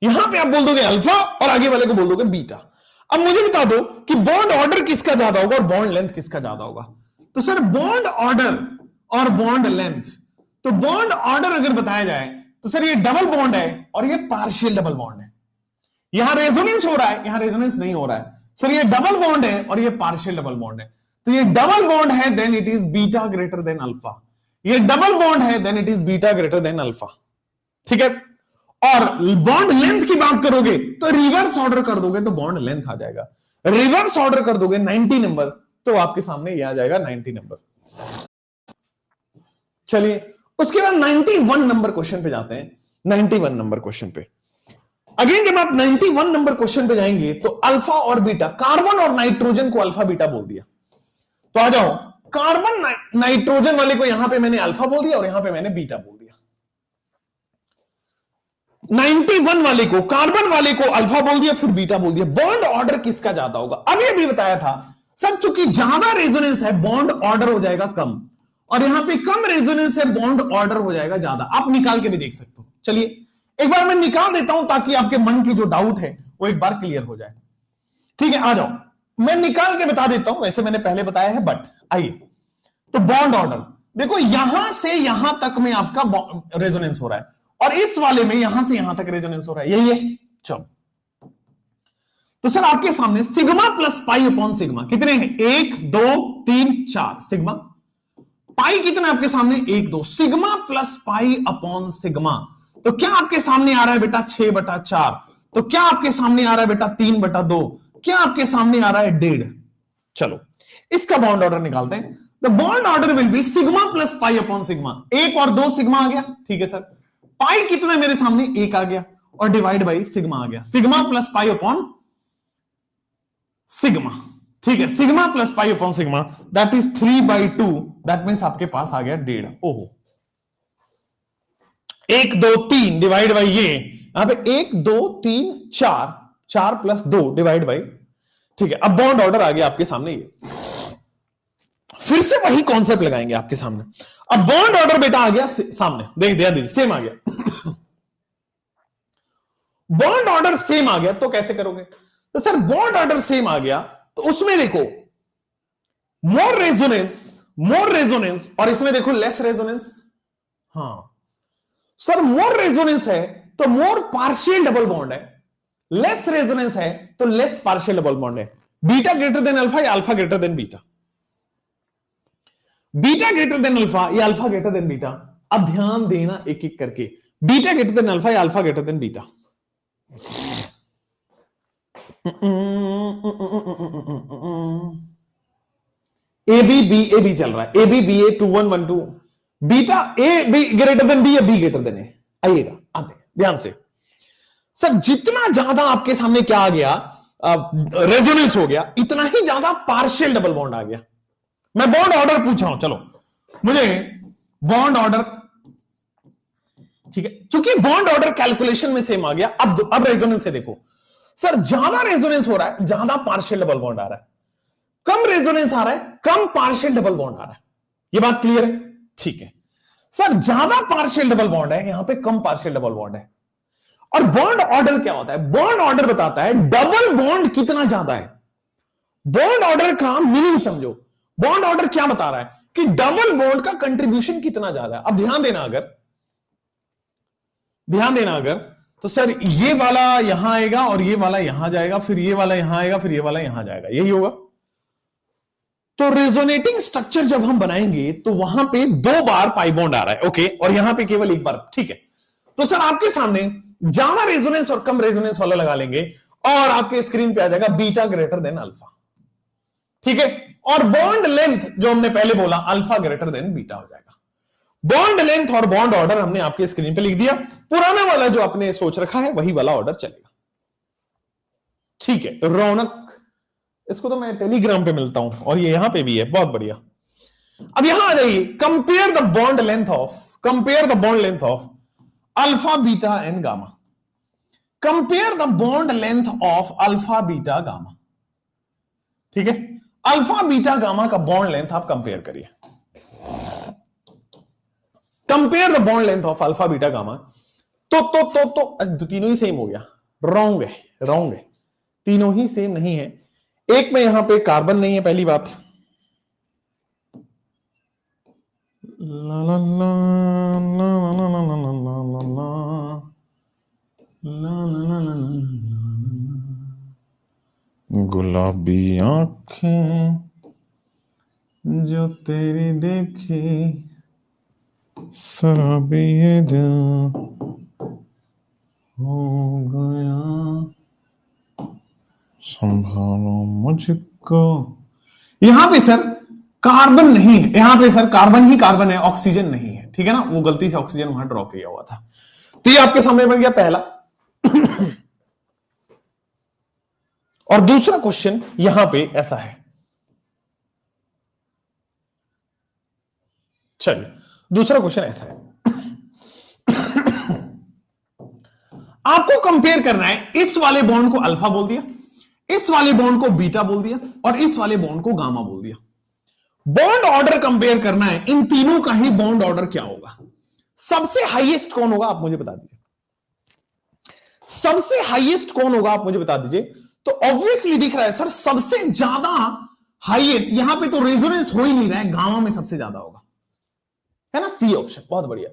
यहां पे आप बोल दोगे अल्फा और आगे वाले को बोल दोगे बीटा। अब मुझे बता दो कि बॉन्ड ऑर्डर किसका ज्यादा होगा और बॉन्ड लेंथ किसका ज्यादा होगा? तो सर बॉन्ड ऑर्डर और बॉन्ड लेंथ, तो बॉन्ड ऑर्डर अगर बताया जाए तो सर ये डबल बॉन्ड है और ये पार्शियल डबल बॉन्ड है। यहां रेजोनेंस हो रहा है, यहां रेजोनेंस नहीं हो रहा है। सर ये डबल बॉन्ड है और ये पार्शियल डबल बॉन्ड है। तो ये डबल बॉन्ड है then it is beta greater than alpha. ये डबल बॉन्ड है then it is beta greater than alpha. ठीक है, और बॉन्ड लेंथ की बात करोगे तो रिवर्स ऑर्डर कर दोगे तो बॉन्ड लेंथ आ जाएगा। रिवर्स ऑर्डर कर दोगे 90 नंबर तो आपके सामने यह आ जाएगा 90 नंबर। चलिए उसके बाद 91 नंबर क्वेश्चन पे जाते हैं। 91 नंबर क्वेश्चन पे अगेन जब आप 91 नंबर क्वेश्चन पे जाएंगे तो अल्फा और बीटा, कार्बन और नाइट्रोजन को अल्फा बीटा बोल दिया। तो आ जाओ, कार्बन नाइट्रोजन वाले को यहां पे मैंने अल्फा बोल दिया और यहां पे मैंने बीटा बोल दिया। 91 वाले को, कार्बन वाले को अल्फा बोल दिया फिर बीटा बोल दिया। बॉन्ड ऑर्डर किसका ज्यादा होगा? अब ये भी बताया था सर चूंकि ज्यादा रेजोनेंस है बॉन्ड ऑर्डर हो जाएगा कम, और यहां पे कम रेजोनेंस है बॉन्ड ऑर्डर हो जाएगा ज्यादा। आप निकाल के भी देख सकते हो। चलिए एक बार मैं निकाल देता हूं ताकि आपके मन की जो डाउट है वो एक बार क्लियर हो जाए। ठीक है, आ जाओ मैं निकाल के बता देता हूं, वैसे मैंने पहले बताया है बट आइए। तो बॉन्ड ऑर्डर देखो, यहां से यहां तक में आपका रेजोनेंस हो रहा है और इस वाले में यहां से यहां तक रेजोनेंस हो रहा है, यही है। चलो तो सर आपके सामने sigma plus pi upon sigma कितने हैं? 1 2 3 4 सिग्मा। पाई कितना आपके सामने? 1 2। Sigma plus pi upon sigma, तो क्या आपके सामने आ रहा है बेटा 6/4? तो क्या आपके सामने आ रहा है बेटा 3/2? क्या आपके सामने आ रहा है 1.5? चलो इसका बॉन्ड ऑर्डर निकालते हैं। The bond order will be sigma plus pi upon sigma. 1 और 2 सिग्मा आ गया, ठीक है सर। पाई कितना मेरे सामने? 1 आ गया और डिवाइड बाई सिग्मा आ गया। Sigma plus pi upon sigma, ठीक है। Sigma plus pi upon sigma that is 3/2, that means आपके पास आ गया 1.5। ओहो, 1 2 3 डिवाइड बाई ये यहां पे 1 2 3 4, 4 + 2 डिवाइड बाई, ठीक है। अब बॉन्ड ऑर्डर आ गया आपके सामने। ये फिर से वही कॉन्सेप्ट लगाएंगे आपके सामने। अब बॉन्ड ऑर्डर बेटा आ गया सामने, देख दिया दीजिए, सेम आ गया। बॉन्ड ऑर्डर सेम आ गया तो कैसे करोगे? तो सर बॉन्ड ऑर्डर सेम आ गया तो उसमें देखो मोर रेजोनेंस और इसमें देखो लेस रेजोनेंस। हां सर, मोर रेजोनेंस है तो मोर पार्शियल डबल बॉन्ड है, लेस रेजोनेंस है तो लेस पार्शियल डबल बॉन्ड है। बीटा ग्रेटर देन अल्फा या alpha greater than beta? Beta greater than alpha या अल्फा ग्रेटर देन बीटा? अब ध्यान देना एक एक करके। बीटा ग्रेटर देन अल्फा या alpha greater than beta? A B चल रहा है, A B A 2 1 1 2। Beta A B greater than B या बी ग्रेटर देन ए? आइएगा, आते ध्यान से। सर जितना ज्यादा आपके सामने क्या आ गया, रेजोनेंस हो गया, इतना ही ज्यादा पार्शियल डबल बॉन्ड आ गया। मैं बॉन्ड ऑर्डर पूछ रहा हूं, चलो मुझे बॉन्ड ऑर्डर, ठीक है, चूंकि बॉन्ड ऑर्डर कैलकुलेशन में सेम आ गया। अब रेजोनेंस से देखो सर, ज्यादा रेजोनेंस हो रहा है, ज्यादा पार्शियल डबल बॉन्ड आ रहा है। कम रेजोनेंस आ रहा है, कम पार्शियल डबल बॉन्ड आ रहा है। ये बात क्लियर है? ठीक है सर ज्यादा पार्शियल डबल बॉन्ड है, यहां पे कम पार्शियल डबल बॉन्ड है। और बॉन्ड ऑर्डर क्या होता है? बॉन्ड ऑर्डर बताता है डबल बॉन्ड कितना ज्यादा है। बॉन्ड ऑर्डर का मीनिंग समझो। बॉन्ड ऑर्डर क्या बता रहा है कि डबल बॉन्ड का कंट्रीब्यूशन कितना ज्यादा है। अब ध्यान देना अगर तो सर ये वाला यहां आएगा और ये वाला यहां जाएगा, फिर ये वाला यहां आएगा, फिर ये वाला यहां जाएगा, यही होगा। तो रेजोनेटिंग स्ट्रक्चर जब हम बनाएंगे तो वहां पे 2 बार पाई बॉन्ड आ रहा है, ओके, और यहां पे केवल 1 बार, ठीक है। तो सर आपके सामने ज्यादा रेजोनेंस और कम रेजोनेंस वाला लगा लेंगे और आपके स्क्रीन पे आ जाएगा बीटा ग्रेटर देन अल्फा, ठीक है। और बॉन्ड लेंथ जो हमने पहले बोला अल्फा ग्रेटर देन बीटा हो जाएगा। बॉन्ड लेंथ और बॉन्ड ऑर्डर हमने आपके स्क्रीन पे लिख दिया। पुराना वाला जो आपने सोच रखा है वही वाला ऑर्डर चलेगा, ठीक है। रौनक, इसको तो मैं टेलीग्राम पे मिलता हूं और ये यहां पे भी है, बहुत बढ़िया। अब यहां आ जाइए, compare the bond length of alpha beta and gamma. Compare the bond length of alpha beta gamma, ठीक है। अल्फा बीटा गामा का बॉन्ड लेंथ आप कंपेयर करिए। Compare the bond length of alpha beta gamma. तो तीनों ही same हो गया, wrong है, तीनों ही सेम नहीं है। एक में यहां पे कार्बन नहीं है, पहली बात। ला ला ला ला ला ला ला ला ला गुलाबी आंखें जो तेरी देखी शराबी ये दिल हो गया, संभालो मुझको। यहां पे सर कार्बन नहीं है, यहां पे सर कार्बन ही कार्बन है, ऑक्सीजन नहीं है, ठीक है ना। वो गलती से ऑक्सीजन वहां ड्रॉ किया हुआ था। तो ये आपके सामने बन गया पहला। और दूसरा क्वेश्चन यहां पे ऐसा है, चलिए दूसरा क्वेश्चन ऐसा है। आपको कंपेयर करना है, इस वाले बॉन्ड को अल्फा बोल दिया, इस वाले बॉन्ड को बीटा बोल दिया और इस वाले बॉन्ड को गामा बोल दिया। बॉन्ड ऑर्डर कंपेयर करना है, इन तीनों का ही बॉन्ड ऑर्डर क्या होगा। सबसे हाईएस्ट कौन होगा आप मुझे बता दीजिए, सबसे हाईएस्ट कौन होगा आप मुझे बता दीजिए। तो ऑब्वियसली दिख रहा है सर सबसे ज्यादा हाईएस्ट, यहां पे तो रेजोनेंस हो ही नहीं रहा है, गामा में सबसे ज्यादा होगा, है ना, सी ऑप्शन, बहुत बढ़िया।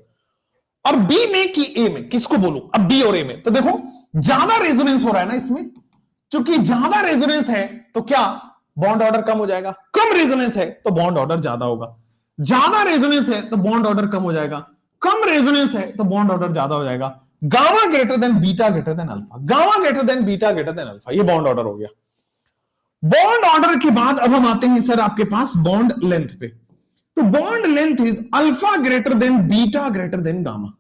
और बी में कि ए में, किसको बोलूं अब, बी और ए में। तो देखो ज्यादा रेजोनेंस हो रहा है ना इसमें, क्योंकि ज्यादा रेजोनेंस है तो क्या बॉन्ड ऑर्डर कम हो जाएगा, कम रेजोनेंस है तो बॉन्ड ऑर्डर ज्यादा होगा, ज्यादा रेजोनेंस है तो बॉन्ड ऑर्डर कम हो जाएगा, कम रेजोनेंस है तो बॉन्ड ऑर्डर ज्यादा हो जाएगा। Gamma greater than beta greater than alpha, gamma greater than beta greater than alpha, ये बॉन्ड ऑर्डर हो गया। बॉन्ड ऑर्डर के बाद अब हम आते हैं सर आपके पास बॉन्ड लेंथ पे। तो bond length is alpha greater than beta greater than gamma.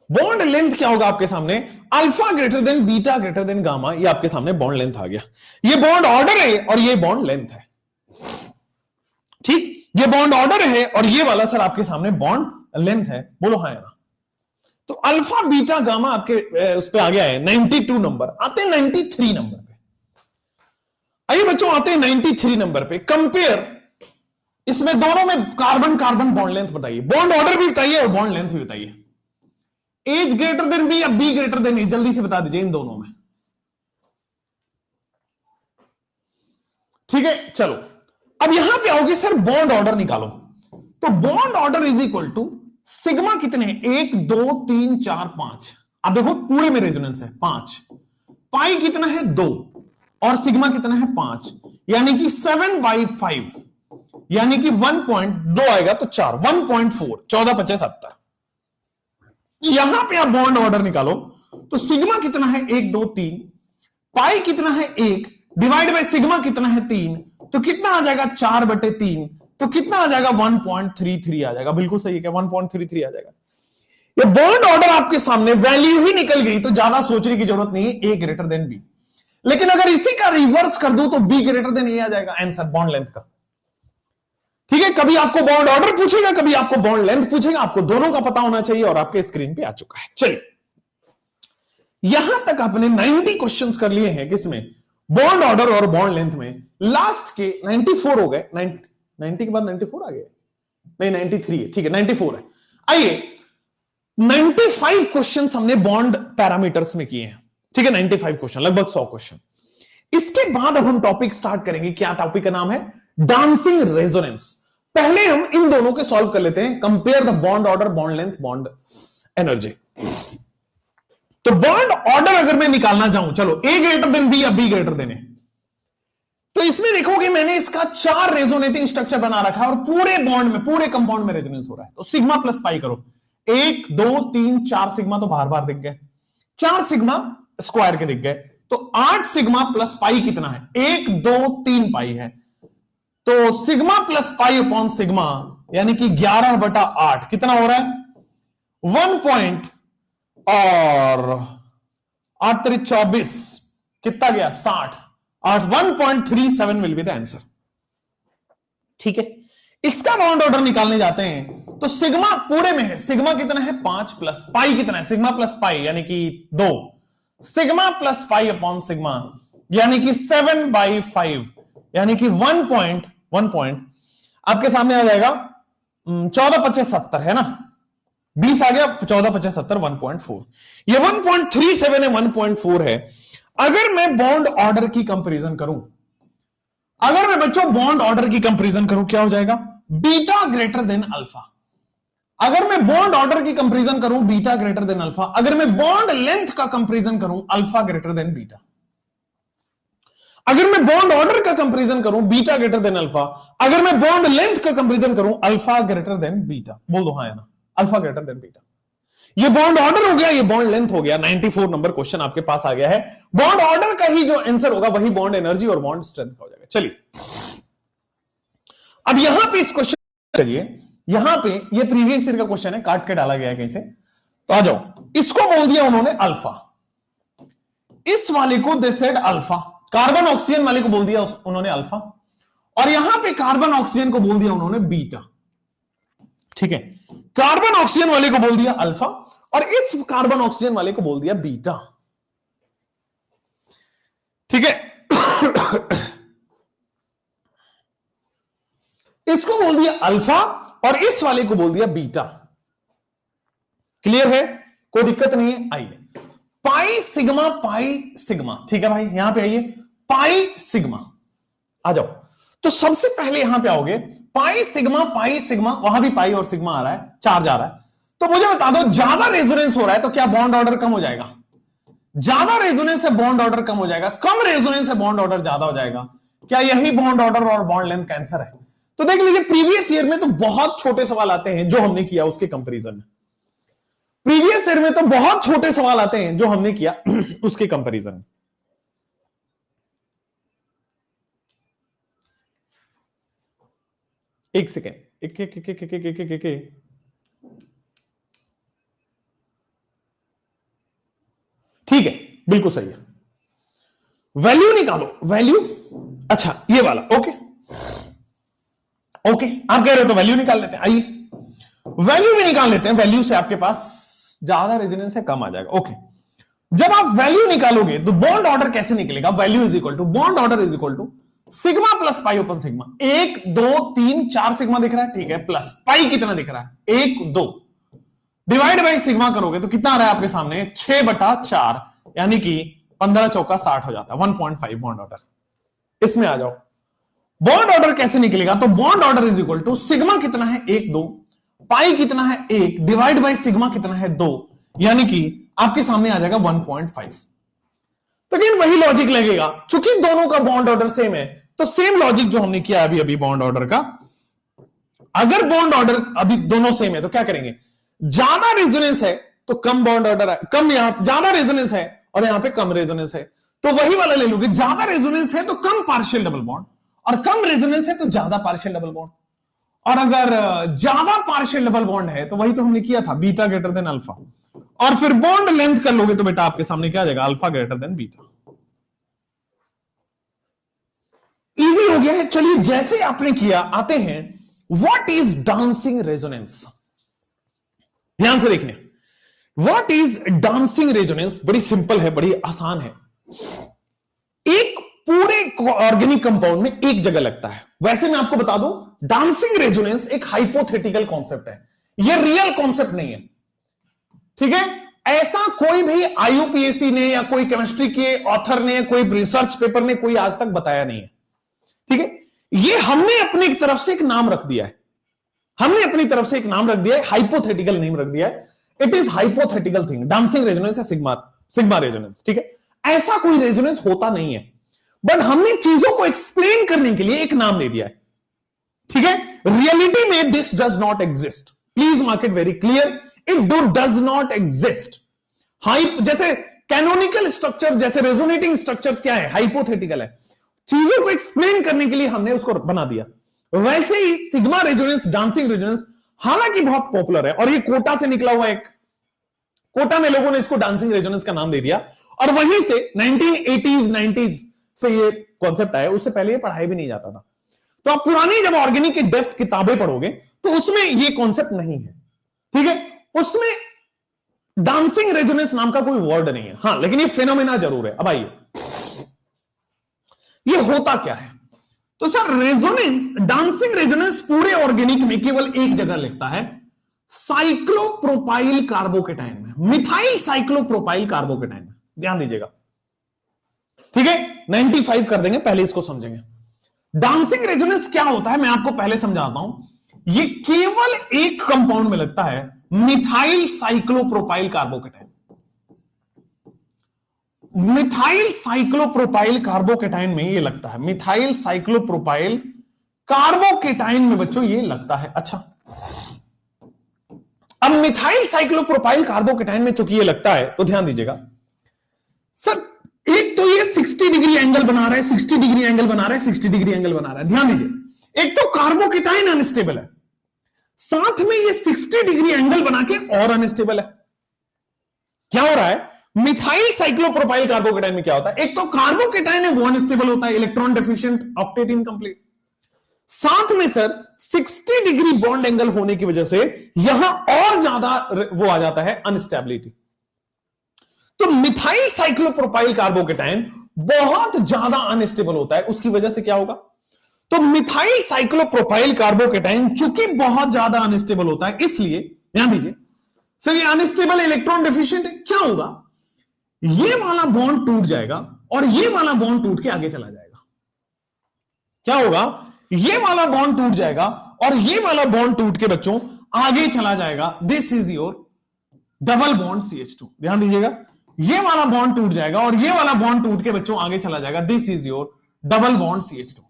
Bond length क्या होगा आपके सामने, alpha greater than beta greater than gamma, ये आपके सामने बॉन्ड लेंथ आ गया। ये बॉन्ड ऑर्डर है और ये बॉन्ड लेंथ है, ठीक, ये बॉन्ड ऑर्डर है और ये वाला सर आपके सामने बॉन्ड लेंथ है, बोलो हाँ या ना। तो अल्फा बीटा गामा आपके उस पे आ गया है 92 नंबर। आते हैं 93 नंबर पे, आइए बच्चों आते हैं 93 नंबर पे। कंपेयर, इसमें दोनों में कार्बन कार्बन बॉन्ड लेंथ बताइए, बॉन्ड ऑर्डर भी बताइए और बॉन्ड लेंथ भी बताइए। एज ग्रेटर देन बी या बी ग्रेटर देन ए, जल्दी से बता दीजिए इन दोनों में, ठीक है। चलो अब यहां पे आओगे सर बॉन्ड ऑर्डर निकालो। तो bond order is equal to sigma कितने हैं, 1 2 3 4 5। अब देखो पूरे में रेजोनेंस है 5, पाई कितना है 2 और सिग्मा कितना है 5, यानी कि 7/5, यानी कि 1.2 आएगा तो 4, 1.4, 14 5 70। यहां पे आप बॉन्ड ऑर्डर निकालो तो सिग्मा कितना है 1 2 3, पाई कितना है 1 डिवाइड बाय सिग्मा कितना है 3, तो कितना आ जाएगा 4/3, तो कितना आ जाएगा 1.33 आ जाएगा। बिल्कुल सही है, क्या 1.33 आ जाएगा। ये बॉन्ड ऑर्डर आपके सामने वैल्यू ही निकल गई, तो ज्यादा सोचने की जरूरत नहीं है, ए ग्रेटर देन बी। लेकिन अगर इसी का रिवर्स कर दो तो बी ग्रेटर देन ए आ जाएगा आंसर बॉन्ड लेंथ का, ठीक है। कभी आपको बॉन्ड ऑर्डर पूछेगा, कभी आपको बॉन्ड लेंथ पूछेगा, आपको दोनों का पता होना चाहिए और आपके स्क्रीन पे आ चुका है। चलिए यहां तक आपने 90 क्वेश्चंस कर लिए हैं, किसमें, बॉन्ड ऑर्डर और बॉन्ड लेंथ में। लास्ट के 94 हो गए, 90 के बाद 94 आ गए, नहीं 93 है, ठीक है 94 है। आइए 95 क्वेश्चन हमने बॉन्ड पैरामीटर्स में किए हैं, ठीक है 95 क्वेश्चन, लगभग 100 क्वेश्चन। इसके बाद अब हम टॉपिक स्टार्ट करेंगे, क्या टॉपिक का नाम है, डांसिंग रेजोनेंस। पहले हम इन दोनों के सॉल्व कर लेते हैं, compare the bond order, bond length, bond energy. तो बॉन्ड ऑर्डर अगर मैं निकालना चाहूं, चलो ए ग्रेटर देन बी या बी ग्रेटर देन ए, तो इसमें देखोगे मैंने इसका 4 रेजोनेटिंग स्ट्रक्चर बना रखा है और पूरे बॉन्ड में, पूरे कंपाउंड में रेजोनेंस हो रहा है। तो सिग्मा प्लस पाई करो, 1 2 3 4 सिग्मा तो बार बार दिख गए, 4 सिग्मा स्क्वायर के दिख गए, तो 8 सिग्मा प्लस पाई कितना है, 1 2 3 पाई है। तो sigma plus pi upon sigma यानी कि 11/8 कितना हो रहा है, 1 पॉइंट और 8 3 24 कितना गया 60, 1.37 विल बी द आंसर। ठीक है, इसका बॉन्ड ऑर्डर निकालने जाते हैं तो सिग्मा पूरे में है, सिग्मा कितना है 5 प्लस पाई कितना है, सिग्मा प्लस पाई यानी कि 2, sigma plus pi upon sigma यानी कि 7/5 यानी कि 1 पॉइंट आपके सामने आ जाएगा 14/75 है ना, 20 आ गया, 14/75 1.4, ये 1.37 है 1.4 है। अगर मैं बॉन्ड ऑर्डर की कंपैरिजन करूं, अगर मैं बच्चों बॉन्ड ऑर्डर की कंपैरिजन करूं क्या हो जाएगा, बीटा ग्रेटर देन अल्फा। अगर मैं बॉन्ड ऑर्डर की कंपैरिजन करूं बीटा ग्रेटर देन अल्फा, अगर मैं बॉन्ड लेंथ का कंपैरिजन करूं अल्फा ग्रेटर देन बीटा, अगर मैं बॉन्ड ऑर्डर का कंपैरिजन करूं बीटा ग्रेटर देन अल्फा, अगर मैं बॉन्ड लेंथ का कंपैरिजन करूं अल्फा ग्रेटर देन बीटा, बोल दो हाँ या ना, अल्फा ग्रेटर देन बीटा। ये बॉन्ड ऑर्डर हो गया, ये बॉन्ड लेंथ हो गया, 94 नंबर क्वेश्चन आपके पास आ गया है। बॉन्ड ऑर्डर का ही जो आंसर होगा वही बॉन्ड एनर्जी और बॉन्ड स्ट्रेंथ का हो जाएगा। चलिए अब यहां पे इस क्वेश्चन चलिए, यहां पे ये प्रीवियस ईयर का क्वेश्चन है, काट के डाला गया है कहीं से, तो आ जाओ, इसको बोल दिया उन्होंने अल्फा, इस वाले को they said alpha, carbon oxygen वाले को बोल दिया उन्होंने अल्फा, और यहां पे कार्बन ऑक्सीजन को बोल दिया उन्होंने बीटा। ठीक है, कार्बन ऑक्सीजन वाले को बोल दिया अल्फा और इस कार्बन ऑक्सीजन वाले को बोल दिया बीटा। ठीक है इसको बोल दिया अल्फा और इस वाले को बोल दिया बीटा। क्लियर है, कोई दिक्कत नहीं है। आइए पाई सिग्मा, ठीक है भाई, यहां पे आइए, पाई सिग्मा आ जाओ। तो सबसे पहले यहां पे आओगे, पाई सिग्मा, वहां भी पाई और सिग्मा आ रहा है, 4 जा रहा है, तो मुझे बता दो ज्यादा रेजोनेंस हो रहा है तो क्या बॉन्ड ऑर्डर कम हो जाएगा, ज्यादा रेजोनेंस से बॉन्ड ऑर्डर कम हो जाएगा, कम रेजोनेंस से बॉन्ड ऑर्डर ज्यादा हो जाएगा, क्या यही बॉन्ड ऑर्डर और बॉन्ड लेंथ का आंसर है? तो देख लीजिए प्रीवियस ईयर में तो बहुत छोटे सवाल आते हैं जो हमने किया उसके कंपैरिजन में, प्रीवियस ईयर में तो बहुत छोटे सवाल आते हैं जो हमने किया उसके कंपैरिजन में। एक सेकेंड, एक ठीक है, बिल्कुल सही है। वैल्यू निकालो, वैल्यू, अच्छा ये वाला, ओके आप कह रहे हो तो वैल्यू निकाल लेते हैं। आइए वैल्यू भी निकाल लेते हैं, वैल्यू से आपके पास ज्यादा रेजोनेंस है, कम आ जाएगा। ओके, जब आप वैल्यू निकालोगे तो बॉन्ड ऑर्डर कैसे निकलेगा, value is equal to bond order is equal to sigma plus pi open sigma, 1 2 3 4 sigma दिख रहा है, ठीक है, प्लस पाई कितना दिख रहा है 1 2, डिवाइड बाई सिग्मा करोगे तो कितना आ रहा है आपके सामने 6/4 यानी कि 15 चौका 60 हो जाता है, 1.5 बॉन्ड ऑर्डर। इसमें आ जाओ, बॉन्ड ऑर्डर कैसे निकलेगा, तो bond order is equal to sigma कितना है 1 2, पाई कितना है 1 डिवाइड बाई सिग्मा कितना है 2, यानी कि आपके सामने आ जाएगा 1.5। तो अगेन वही लॉजिक लगेगा, चूंकि दोनों का बॉन्ड ऑर्डर सेम है तो सेम लॉजिक जो हमने किया अभी बॉन्ड ऑर्डर का, अगर बॉन्ड ऑर्डर अभी दोनों सेम है तो क्या करेंगे, ज्यादा रेजोनेंस है तो कम बॉन्ड ऑर्डर है, कम, यहां ज्यादा रेजोनेंस है और यहां पे कम रेजोनेंस है तो वही वाला ले लोगे, ज्यादा रेजोनेंस है तो कम पार्शियल डबल बॉन्ड और कम रेजोनेंस है तो ज्यादा पार्शियल डबल बॉन्ड, और अगर ज्यादा पार्शियल डबल बॉन्ड है तो वही तो हमने किया था बीटा ग्रेटर देन अल्फा, और फिर बॉन्ड लेंथ कर लोगे तो बेटा आपके सामने क्या आ जाएगा, alpha greater than beta. Easy हो गया है। चलिए जैसे आपने किया, आते हैं व्हाट इज डांसिंग रेजोनेंस। ध्यान से देखने, व्हाट इज डांसिंग रेजोनेंस बड़ी सिंपल है, बड़ी आसान है। एक पूरे एक ऑर्गेनिक कंपाउंड में एक जगह लगता है। वैसे मैं आपको बता दूं, डांसिंग रेजोनेंस एक हाइपोथेटिकल कॉन्सेप्ट है, यह रियल कॉन्सेप्ट नहीं है, ठीक है। ऐसा कोई भी आईयूपीएसी ने या कोई केमिस्ट्री के ऑथर ने, कोई रिसर्च पेपर ने कोई आज तक बताया नहीं है, ठीक है। ये हमने अपनी तरफ से एक नाम रख दिया है, हमने अपनी तरफ से एक नाम रख दिया है, हाइपोथेटिकल नेम रख दिया है। It is hypothetical thing, dancing resonance या सिग्मा रेजोनेंस, ठीक है। ऐसा कोई रेजोनेंस होता नहीं है, बट हमने चीजों को एक्सप्लेन करने के लिए एक नाम दे दिया है, ठीक है। रियलिटी में this does not exist, please mark it very clear, it does not exist. जैसे कैनोनिकल स्ट्रक्चर, जैसे रेजोनेटिंग स्ट्रक्चर्स क्या है, हाइपोथेटिकल है, चीजों को एक्सप्लेन करने के लिए हमने उसको बना दिया। वैसे ही सिग्मा रेजोनेंस, डांसिंग रेजोनेंस हालांकि बहुत पॉपुलर है, और ये कोटा से निकला हुआ एक, कोटा में लोगों ने इसको डांसिंग रेजोनेंस का नाम दे दिया, और वहीं से 1980s 90s से ये कॉन्सेप्ट आया। उससे पहले ये पढ़ाई भी नहीं जाता था। तो आप पुरानी जब ऑर्गेनिक की डेप्थ किताबें पढ़ोगे तो उसमें ये कॉन्सेप्ट नहीं है, ठीक है। उसमें डांसिंग रेजोनेंस नाम का कोई वर्ड नहीं है, हां, लेकिन ये फिनोमेना जरूर है। अब आइए, ये होता क्या है? तो सर रेजोनेंस, डांसिंग रेजोनेंस पूरे ऑर्गेनिक में केवल एक जगह लिखता है, साइक्लोप्रोपाइल कार्बोकेटाइन में, मिथाइल साइक्लोप्रोपाइल कार्बोकेटाइन में। ध्यान दीजिएगा, ठीक है। 95 कर देंगे, पहले इसको समझेंगे। डांसिंग रेजोनेंस क्या होता है मैं आपको पहले समझाता हूं। ये केवल एक कंपाउंड में लगता है, methyl cyclopropyl carbocation. Methyl cyclopropyl carbocation में ये लगता है, मिथाइल साइक्लोप्रोपाइल कार्बोकेटाइन में बच्चों ये लगता है। अच्छा, अब मिथाइल साइक्लोप्रोपाइल कार्बोकेटाइन में चूंकि ये लगता है, तो ध्यान दीजिएगा सर, एक तो ये 60 डिग्री एंगल बना रहा है, 60 डिग्री एंगल बना रहा है, 60 डिग्री एंगल बना रहा है। ध्यान दीजिए, एक तो कार्बोकेटाइन अनस्टेबल है, साथ में ये 60 डिग्री एंगल बना के और अनस्टेबल है। क्या हो रहा है? मिथाइल साइक्लोप्रोपाइल कार्बोकेटाइन में क्या होता है? एक तो कार्बोकेटाइन है वो अनस्टेबल होता है, इलेक्ट्रॉन डेफिशिएंट, ऑक्टेट इनकंप्लीट। साथ में सर 60 डिग्री बॉन्ड एंगल होने की वजह से यहां और ज्यादा वो आ जाता है, अनस्टेबिलिटी। तो मिथाइल साइक्लोप्रोपाइल कार्बोकेटाइन बहुत ज्यादा अनस्टेबल होता है, उसकी वजह से क्या होगा? तो मिथाइल साइक्लोप्रोपाइल कार्बोकेटाइन चूंकि बहुत ज्यादा अनस्टेबल होता है, इसलिए ध्यान दीजिए सर, ये अनस्टेबल इलेक्ट्रॉन डेफिशिएंट है। क्या होगा? ये वाला बॉन्ड टूट जाएगा और ये वाला बॉन्ड टूट के आगे चला जाएगा। क्या होगा? ये वाला बॉन्ड टूट जाएगा और ये वाला बॉन्ड टूट के बच्चों आगे चला जाएगा। This is your double bond CH2। ध्यान दीजिएगा, ये वाला बॉन्ड टूट जाएगा और ये वाला बॉन्ड टूट के बच्चों आगे चला जाएगा। This is your double bond CH2।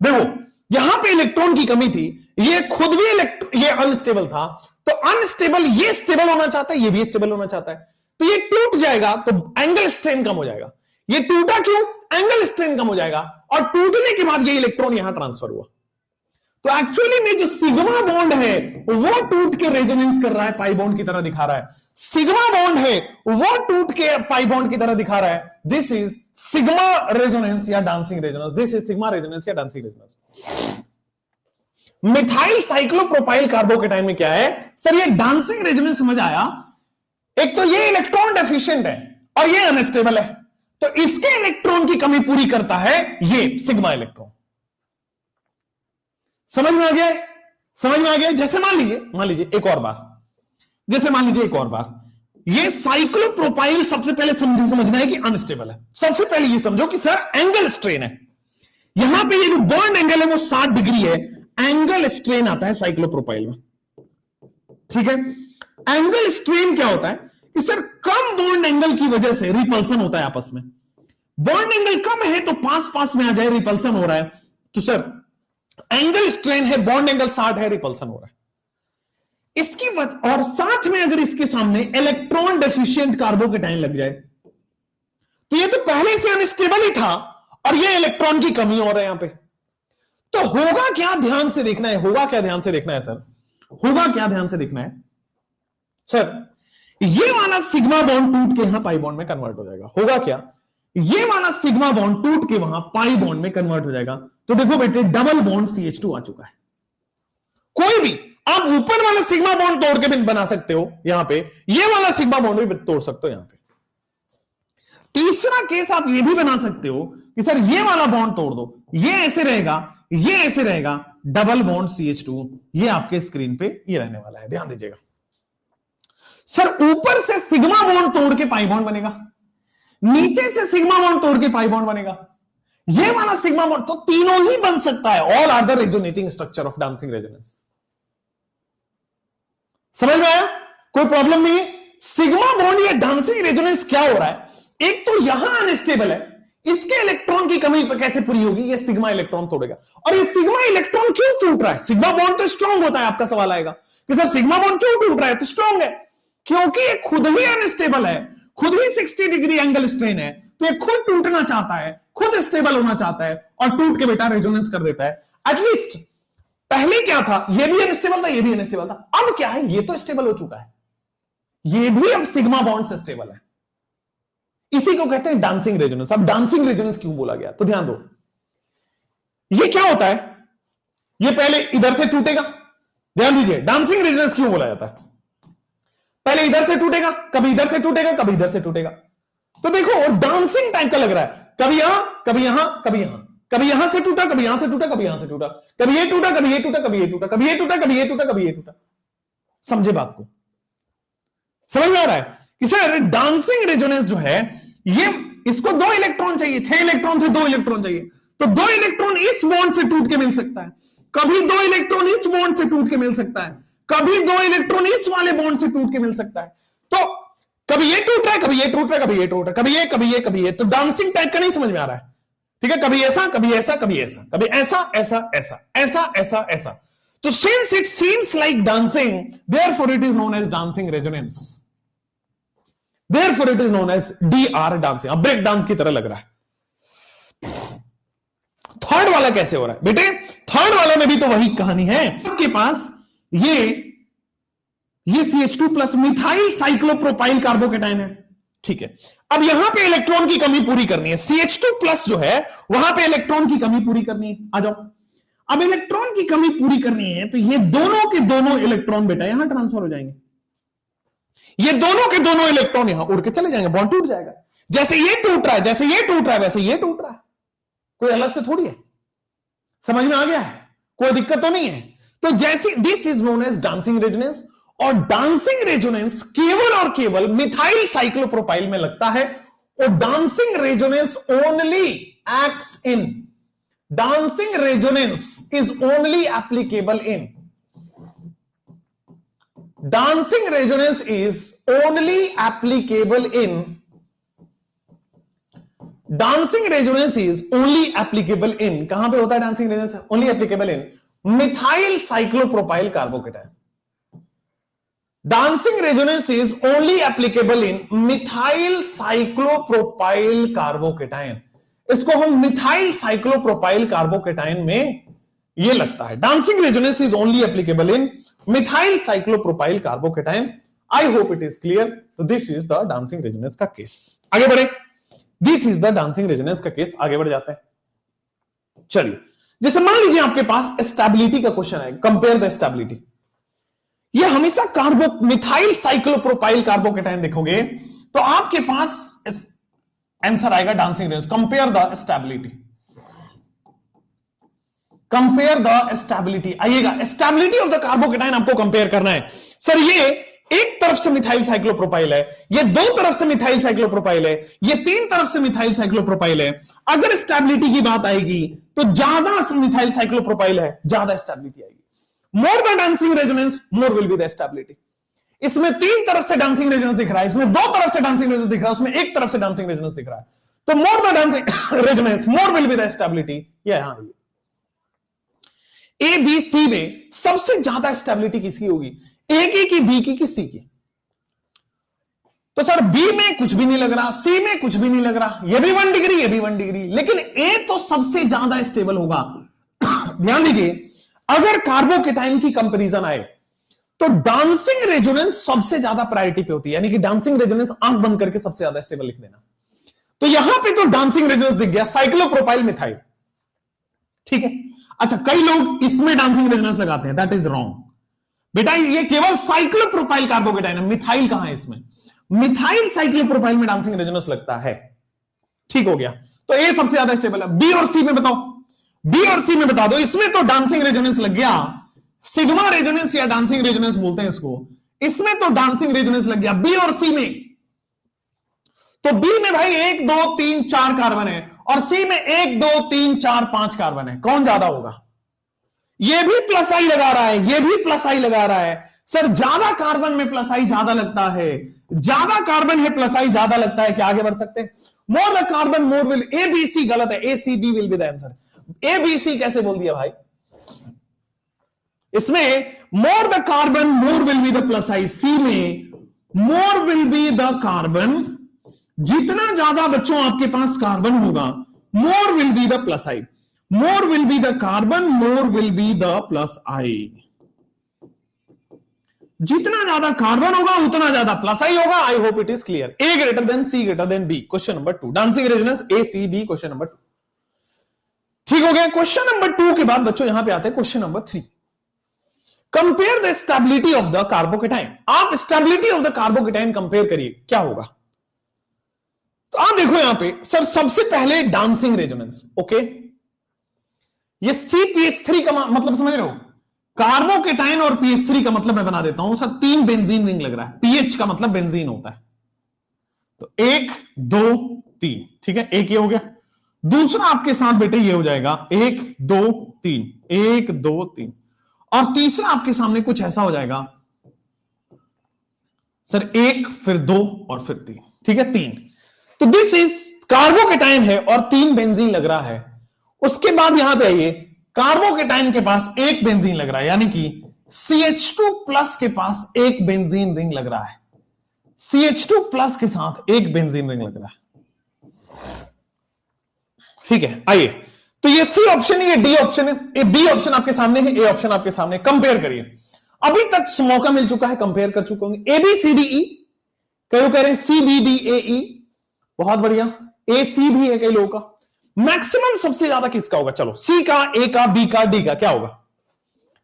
देखो, यहां पे इलेक्ट्रॉन की कमी थी, ये खुद भी ये अनस्टेबल था, तो अनस्टेबल, ये स्टेबल होना चाहता है, ये भी स्टेबल होना चाहता है, तो ये टूट जाएगा तो एंगल स्ट्रेन कम हो जाएगा। ये टूटा क्यों? एंगल स्ट्रेन कम हो जाएगा, और टूटने के बाद ये इलेक्ट्रॉन यहां ट्रांसफर हुआ। तो एक्चुअली में जो सिग्मा बॉन्ड है वो टूट के रेजोनेंस कर रहा है, पाई बॉन्ड की तरह दिखा रहा है। सिग्मा बॉन्ड है वो टूट के पाई बॉन्ड की तरह दिखा रहा है। दिस इज सिग्मा रेजोनेंस या dancing resonance. This is sigma resonance या dancing resonance. Methyl cyclopropyl carbocation में क्या है सर? ये डांसिंग रेजोनेंस समझ आया। एक तो ये इलेक्ट्रॉन डेफिशिएंट है और ये अनस्टेबल है, तो इसके इलेक्ट्रॉन की कमी पूरी करता है ये सिग्मा इलेक्ट्रॉन। समझ में आ गया? समझ में आ गया? जैसे मान लीजिए एक और बार, जैसे मान लीजिए एक और बार, ये साइक्लोप्रोपाइल सबसे पहले समझना है कि अनस्टेबल है। सबसे पहले ये समझो कि सर एंगल स्ट्रेन है, यहां पे ये जो बॉन्ड एंगल है वो 60 डिग्री है, एंगल स्ट्रेन आता है साइक्लोप्रोपाइल में, ठीक है। एंगल स्ट्रेन क्या होता है कि सर कम बॉन्ड एंगल की वजह से रिपल्सन होता है आपस में। बॉन्ड एंगल कम है तो पास पास में आ जाए, रिपल्सन हो रहा है, तो सर एंगल स्ट्रेन है, बॉन्ड एंगल 60 है, रिपल्सन हो रहा है। इसकी वजह, और साथ में अगर इसके सामने इलेक्ट्रॉन डेफिशिएंट कार्बोकेटाइन लग जाए, तो ये तो पहले से अनस्टेबल ही था और ये इलेक्ट्रॉन की कमी हो रहा है यहां पे, तो होगा क्या? ध्यान से देखना है। होगा क्या? ध्यान से देखना है सर। होगा क्या? ध्यान से देखना है सर। ये वाला सिग्मा बॉन्ड टूट के यहां पाई बॉन्ड में कन्वर्ट हो जाएगा। होगा क्या? ये वाला सिग्मा बॉन्ड टूट के वहां पाई बॉन्ड में कन्वर्ट हो जाएगा। तो देखो बेटे, डबल बॉन्ड CH2 आ चुका है। कोई भी आप ऊपर वाला सिग्मा बॉन्ड तोड़ के भी बना सकते हो यहां पे, ये वाला सिग्मा बॉन्ड भी तोड़ सकते हो यहां पे। तीसरा केस आप ये भी बना सकते हो, कि सर ये वाला बॉन्ड तोड़ दो, ये ऐसे रहेगा, ये ऐसे रहेगा, डबल बॉन्ड CH2, ये आपके स्क्रीन पे ये रहने वाला है, ध्यान दीजिएगा। सर ऊपर से सिग्मा बॉन्ड तोड़ के पाई बॉन्ड बनेगा, नीचे से सिग्मा बॉन्ड तोड़ के पाई बॉन्ड बनेगा, ये वाला सिग्मा बॉन्ड, तो तीनों ही बन सकता है। All are the resonating structure of dancing resonance. समझ में आया? कोई प्रॉब्लम नहीं है। सिग्मा बॉन्ड या डांसिंग रेजोनेंस क्या हो रहा है, एक तो यहां अनस्टेबल है, इसके इलेक्ट्रॉन की कमी कैसे पूरी होगी, ये सिग्मा इलेक्ट्रॉन तोड़ेगा। और ये सिग्मा इलेक्ट्रॉन क्यों टूट रहा है? सिग्मा बॉन्ड तो स्ट्रांग होता है, आपका सवाल आएगा कि सर सिग्मा बॉन्ड क्यों टूट रहा है? तो स्ट्रांग है, क्योंकि ये खुद ही अनस्टेबल है, खुद ही 60 डिग्री एंगल स्ट्रेन है, तो ये खुद टूटना चाहता है, खुद स्टेबल होना चाहता है, और टूट के बेटा रेजोनेंस कर देता है। एटलीस्ट पहले क्या था, ये भी अनस्टेबल था, ये भी अनस्टेबल था, अब क्या है, ये तो स्टेबल हो चुका है, ये भी अब सिग्मा बॉन्ड से स्टेबल है। इसी को कहते हैं डांसिंग रेजोनेंस। अब डांसिंग रेजोनेंस क्यों बोला गया, तो ध्यान दो, ये क्या होता है, ये पहले इधर से टूटेगा, ध्यान दीजिए, डांसिंग रेजोनेंस क्यों बोला जाता है, पहले इधर से टूटेगा, कभी इधर से टूटेगा, कभी इधर से टूटेगा। तो देखो डांसिंग टाइप का लग रहा है, कभी यहां, कभी यहां, कभी यहां, कभी यहां से टूटा, कभी यहां से टूटा, कभी यहां से टूटा, कभी ये टूटा, कभी ये टूटा, कभी ये टूटा, कभी ये टूटा, कभी ये टूटा, कभी ये टूटा। समझे बात को? समझ में आ रहा है कि सर डांसिंग रेजोनेंस जो है, ये इसको 2 इलेक्ट्रॉन चाहिए, 6 इलेक्ट्रॉन से 2 इलेक्ट्रॉन चाहिए, तो 2 इलेक्ट्रॉन इस बॉन्ड से टूट के मिल सकता है, कभी 2 इलेक्ट्रॉन इस बॉन्ड से टूट के मिल सकता है, कभी 2 इलेक्ट्रॉन इस वाले बॉन्ड से टूट के मिल सकता है। तो कभी ये टूट रहा है, कभी ये टूट रहा है, कभी ये टूट रहा है, कभी ये, कभी ये, कभी ये। तो डांसिंग टाइप का नहीं समझ में आ रहा है, ठीक है? कभी ऐसा, कभी ऐसा, कभी ऐसा, कभी ऐसा, ऐसा, ऐसा, ऐसा, ऐसा, ऐसा। तो since it seems like dancing, therefore it is known as dancing resonance, therefore it is known as DR dancing. अब ब्रेक डांस की तरह लग रहा है। थर्ड वाला कैसे हो रहा है बेटे? थर्ड वाले में भी तो वही कहानी है, आपके पास ये CH2 plus methyl cyclopropyl carbocation है, ठीक है? अब यहां पे इलेक्ट्रॉन की कमी पूरी करनी है, CH2 प्लस जो है वहां पे इलेक्ट्रॉन की कमी पूरी करनी है। आ जाओ, अब इलेक्ट्रॉन की कमी पूरी करनी है, तो ये दोनों के दोनों इलेक्ट्रॉन बेटा यहां ट्रांसफर हो जाएंगे, ये दोनों के दोनों इलेक्ट्रॉन यहां उड़ के चले जाएंगे, बॉन्ड टूट जाएगा। जैसे ये टूट रहा है, जैसे ये टूट रहा है, वैसे ये टूट रहा है, कोई अलग से थोड़ी है। समझ में आ गया है? कोई दिक्कत तो नहीं है। तो जैसे this is known as dancing resonance, और डांसिंग रेजोनेंस केवल और केवल मिथाइल साइक्लोप्रोपाइल में लगता है, और dancing resonance only acts in, dancing resonance is only applicable in, dancing resonance is only applicable in, dancing resonance is only applicable in, कहां पे होता है dancing resonance? only applicable in methyl cyclopropyl carbocation. dancing resonance is only applicable in methyl cyclopropyl carbocation. इसको हम methyl cyclopropyl carbocation में ये लगता है। dancing resonance is only applicable in methyl cyclopropyl carbocation. I hope it is clear. तो this is the dancing resonance का case. आगे बढ़े, this is the dancing resonance का केस। आगे बढ़ जाते हैं। चलिए, जैसे मान लीजिए आपके पास स्टेबिलिटी का क्वेश्चन है, कंपेयर द स्टेबिलिटी। ये हमेशा मिथाइल साइक्लोप्रोपाइल कार्बोकेटाइन देखोगे तो आपके पास आंसर आएगा dancing resonance. Compare the stability, compare the stability. आइएगा, स्टेबिलिटी ऑफ द कार्बोकेटाइन आपको कंपेयर करना है। सर ये एक तरफ से मिथाइल साइक्लोप्रोपाइल है, ये 2 तरफ से मिथाइल साइक्लोप्रोपाइल है, ये 3 तरफ से मिथाइल साइक्लोप्रोपाइल है। अगर स्टेबिलिटी की बात आएगी तो ज्यादा मिथाइल साइक्लोप्रोपाइल है, ज्यादा स्टेबिलिटी आएगी। More the dancing resonance more will be the stability. इसमें 3 तरफ से डांसिंग रेजोनेंस दिख रहा है, इसमें 2 तरफ से डांसिंग रेजोनेंस दिख रहा है, उसमें 1 तरफ से डांसिंग रेजोनेंस दिख रहा है। तो more the dancing resonance more will be the stability. ये यहां ए बी सी में सबसे ज्यादा स्टेबिलिटी किसकी होगी? ए की बी की सी की? तो सर बी में कुछ भी नहीं लग रहा, सी में कुछ भी नहीं लग रहा, ये भी 1 डिग्री, ये भी 1 डिग्री, लेकिन ए तो सबसे ज्यादा स्टेबल होगा। ध्यान दीजिए, अगर कार्बोकेटाइन की कंपैरिजन आए तो डांसिंग रेजोनेंस सबसे ज्यादा प्रायोरिटी पे होती है, यानी कि डांसिंग रेजोनेंस आंख बंद करके सबसे ज्यादा स्टेबल लिख देना। तो यहां पे तो डांसिंग रेजोनेंस दिख गया, साइक्लोप्रोपाइल मिथाइल, ठीक है। अच्छा, कई लोग इसमें डांसिंग रेजोनेंस लगाते हैं, दैट इज रॉन्ग बेटा। ये केवल साइक्लोप्रोपाइल कार्बोकेटाइन है, मिथाइल कहां है इसमें? मिथाइल साइक्लोप्रोपाइल में डांसिंग रेजोनेंस लगता है, ठीक हो गया। तो ए सबसे ज्यादा स्टेबल है। बी और सी में बताओ, बी और सी में बता दो। इसमें तो डांसिंग रेजोनेंस लग गया, सिग्मा रेजोनेंस या डांसिंग रेजोनेंस बोलते हैं इसको, इसमें तो डांसिंग रेजोनेंस लग गया बी और सी में। तो बी में भाई 1 2 3 4 कार्बन है और सी में 1 2 3 4 5 कार्बन है, कौन ज्यादा होगा? ये भी प्लस आई लगा रहा है, ये भी प्लस आई लगा रहा है। सर ज्यादा कार्बन में प्लस आई ज्यादा लगता है, ज्यादा कार्बन है प्लस आई ज्यादा लगता है, क्या आगे बढ़ सकते हैं? More the carbon more will, A B C गलत है, A C B will be the answer. A B C कैसे बोल दिया भाई? इसमें more the carbon more will be the plus I, C में more will be the carbon, जितना ज्यादा बच्चों आपके पास कार्बन होगा more will be the plus I, more will be the carbon more will be the plus I. जितना ज्यादा carbon होगा उतना ज्यादा प्लस आई होगा। I hope it is clear. A greater than C greater than B, question number 2, dancing resonance A C B, question number 2 ठीक हो गया। Question number 2 के बाद बच्चों यहां पे आते हैं question number 3। Compare the stability of the carbocation. आप stability of the carbocation compare करिए, क्या होगा? तो आप देखो यहां पे सर, सबसे पहले डांसिंग रेजोनेंस, ओके, ये CpH3 का मतलब समझ रहे हो? कार्बोकेटाइन और PH3 का मतलब मैं बना देता हूं सर, 3 बेंजीन रिंग लग रहा है, PH का मतलब बेंजीन होता है, तो 1 2 3, ठीक है, एक ये हो गया। दूसरा आपके साथ बेटे ये हो जाएगा 1 2 3, 1 2 3, और तीसरा आपके सामने कुछ ऐसा हो जाएगा सर, 1 फिर 2 और फिर 3, ठीक है, 3। तो दिस इज कार्बोकेटाइन है और 3 बेंजीन लग रहा है। उसके बाद यहां पे आइए, कार्बोकेटाइन के पास 1 बेंजीन लग रहा है, यानी कि CH2 प्लस के पास 1 बेंजीन रिंग लग रहा है, CH2 प्लस के साथ 1 बेंजीन रिंग लग रहा है, ठीक है। आइए, तो ये सी ऑप्शन है, ये डी ऑप्शन है, ये बी ऑप्शन आपके सामने है, ए ऑप्शन आपके सामने। कंपेयर करिए, अभी तक मौका मिल चुका है, कंपेयर कर चुके होंगे। ए बी सी डी ई, कई लोग कह रहे हैं सी बी डी ए ई, बहुत बढ़िया। ए सी भी है कई लोगों का। मैक्सिमम सबसे ज्यादा किसका होगा? चलो, सी का, ए का, बी का, डी का, क्या होगा?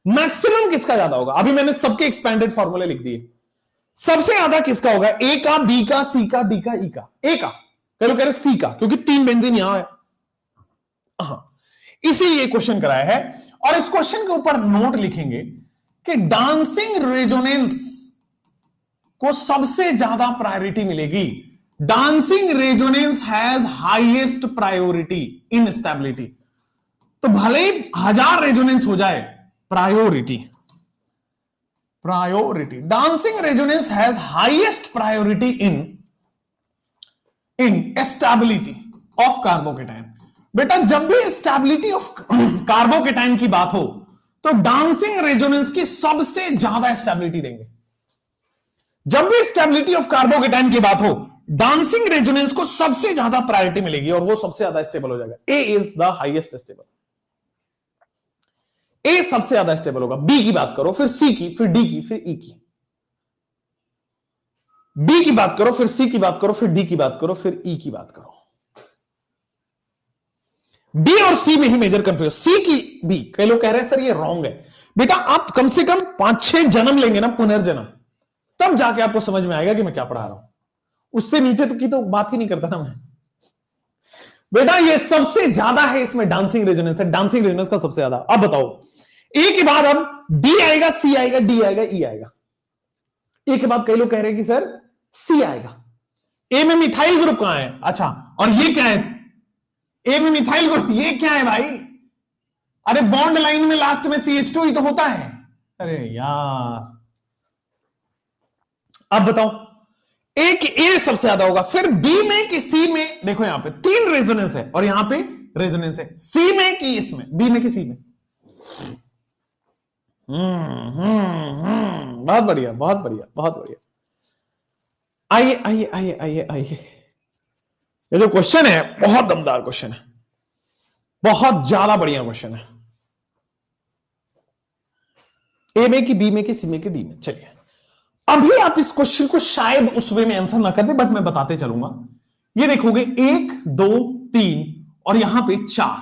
मैक्सिमम किसका ज्यादा होगा? अभी मैंने सबके एक्सपेंडेड फॉर्मूले लिख दिए। सबसे ज्यादा किसका होगा? ए का, बी का, सी का, डी का, ई का। ए का, कई लोग कह रहे सी का, क्योंकि 3 बेंजीन यहां है। हाँ, इसीलिए क्वेश्चन कराया है। और इस क्वेश्चन के ऊपर नोट लिखेंगे कि डांसिंग रेजोनेंस को सबसे ज्यादा प्रायोरिटी मिलेगी। Dancing resonance has highest priority in stability. तो भले ही 1000 रेजोनेंस हो जाए, priority, priority, dancing resonance has highest priority in stability of carbocation. बेटा जब भी स्टेबिलिटी ऑफ कार्बोकेटाइन की बात हो तो डांसिंग रेजोनेंस की सबसे ज्यादा स्टेबिलिटी देंगे। जब भी स्टेबिलिटी ऑफ कार्बोकेटाइन की बात हो, डांसिंग रेजोनेंस को सबसे ज्यादा प्रायोरिटी मिलेगी और वो सबसे ज्यादा स्टेबल हो जाएगा। ए इज द हाईएस्ट स्टेबल, ए सबसे ज्यादा स्टेबल होगा। बी की बात करो, फिर सी की, फिर डी की, फिर ई की। बी की बात करो, फिर सी की बात करो, फिर डी की बात करो, फिर ई की बात करो। बी और सी में ही मेजर कंफ्यूजन। सी की बी, कई लोग कह रहे हैं सर ये रॉन्ग है। बेटा आप कम से कम 5-6 जन्म लेंगे ना, पुनर्जन्म, तब जाके आपको समझ में आएगा कि मैं क्या पढ़ा रहा हूं। उससे नीचे तो की तो बात ही नहीं करता ना मैं। बेटा ये सबसे ज्यादा है, इसमें डांसिंग रेजोनेंस है, डांसिंग रेजोनेंस का सबसे ज्यादा। अब बताओ, ए के बाद अब बी आएगा, सी आएगा, डी आएगा, ई आएगा। ए के बाद कई लोग कह रहे हैं कि सर सी आएगा। ए में मिथाइल ग्रुप कहां है? अच्छा, और ये क्या है? ए में मिथाइल ग्रुप, ये क्या है भाई? अरे बॉन्ड लाइन में लास्ट में CH2 ही तो होता है। अरे यार, अब बताओ, एक ए सबसे ज्यादा होगा, फिर बी में कि सी में? देखो यहां पे 3 रेजोनेंस है और यहां पे रेजोनेंस है, सी में कि इसमें, बी में कि सी में। बहुत बढ़िया, बहुत बढ़िया, बहुत बढ़िया। आइए आइए आइए आइए आइए, ये जो क्वेश्चन है बहुत दमदार क्वेश्चन है, बहुत ज्यादा बढ़िया क्वेश्चन है। ए में कि बी में कि सी में कि डी में? चलिए, अभी आप इस क्वेश्चन को शायद उस वे में आंसर ना कर दे, बट मैं बताते चलूंगा। ये देखोगे 1 2 3 और यहां पे 4,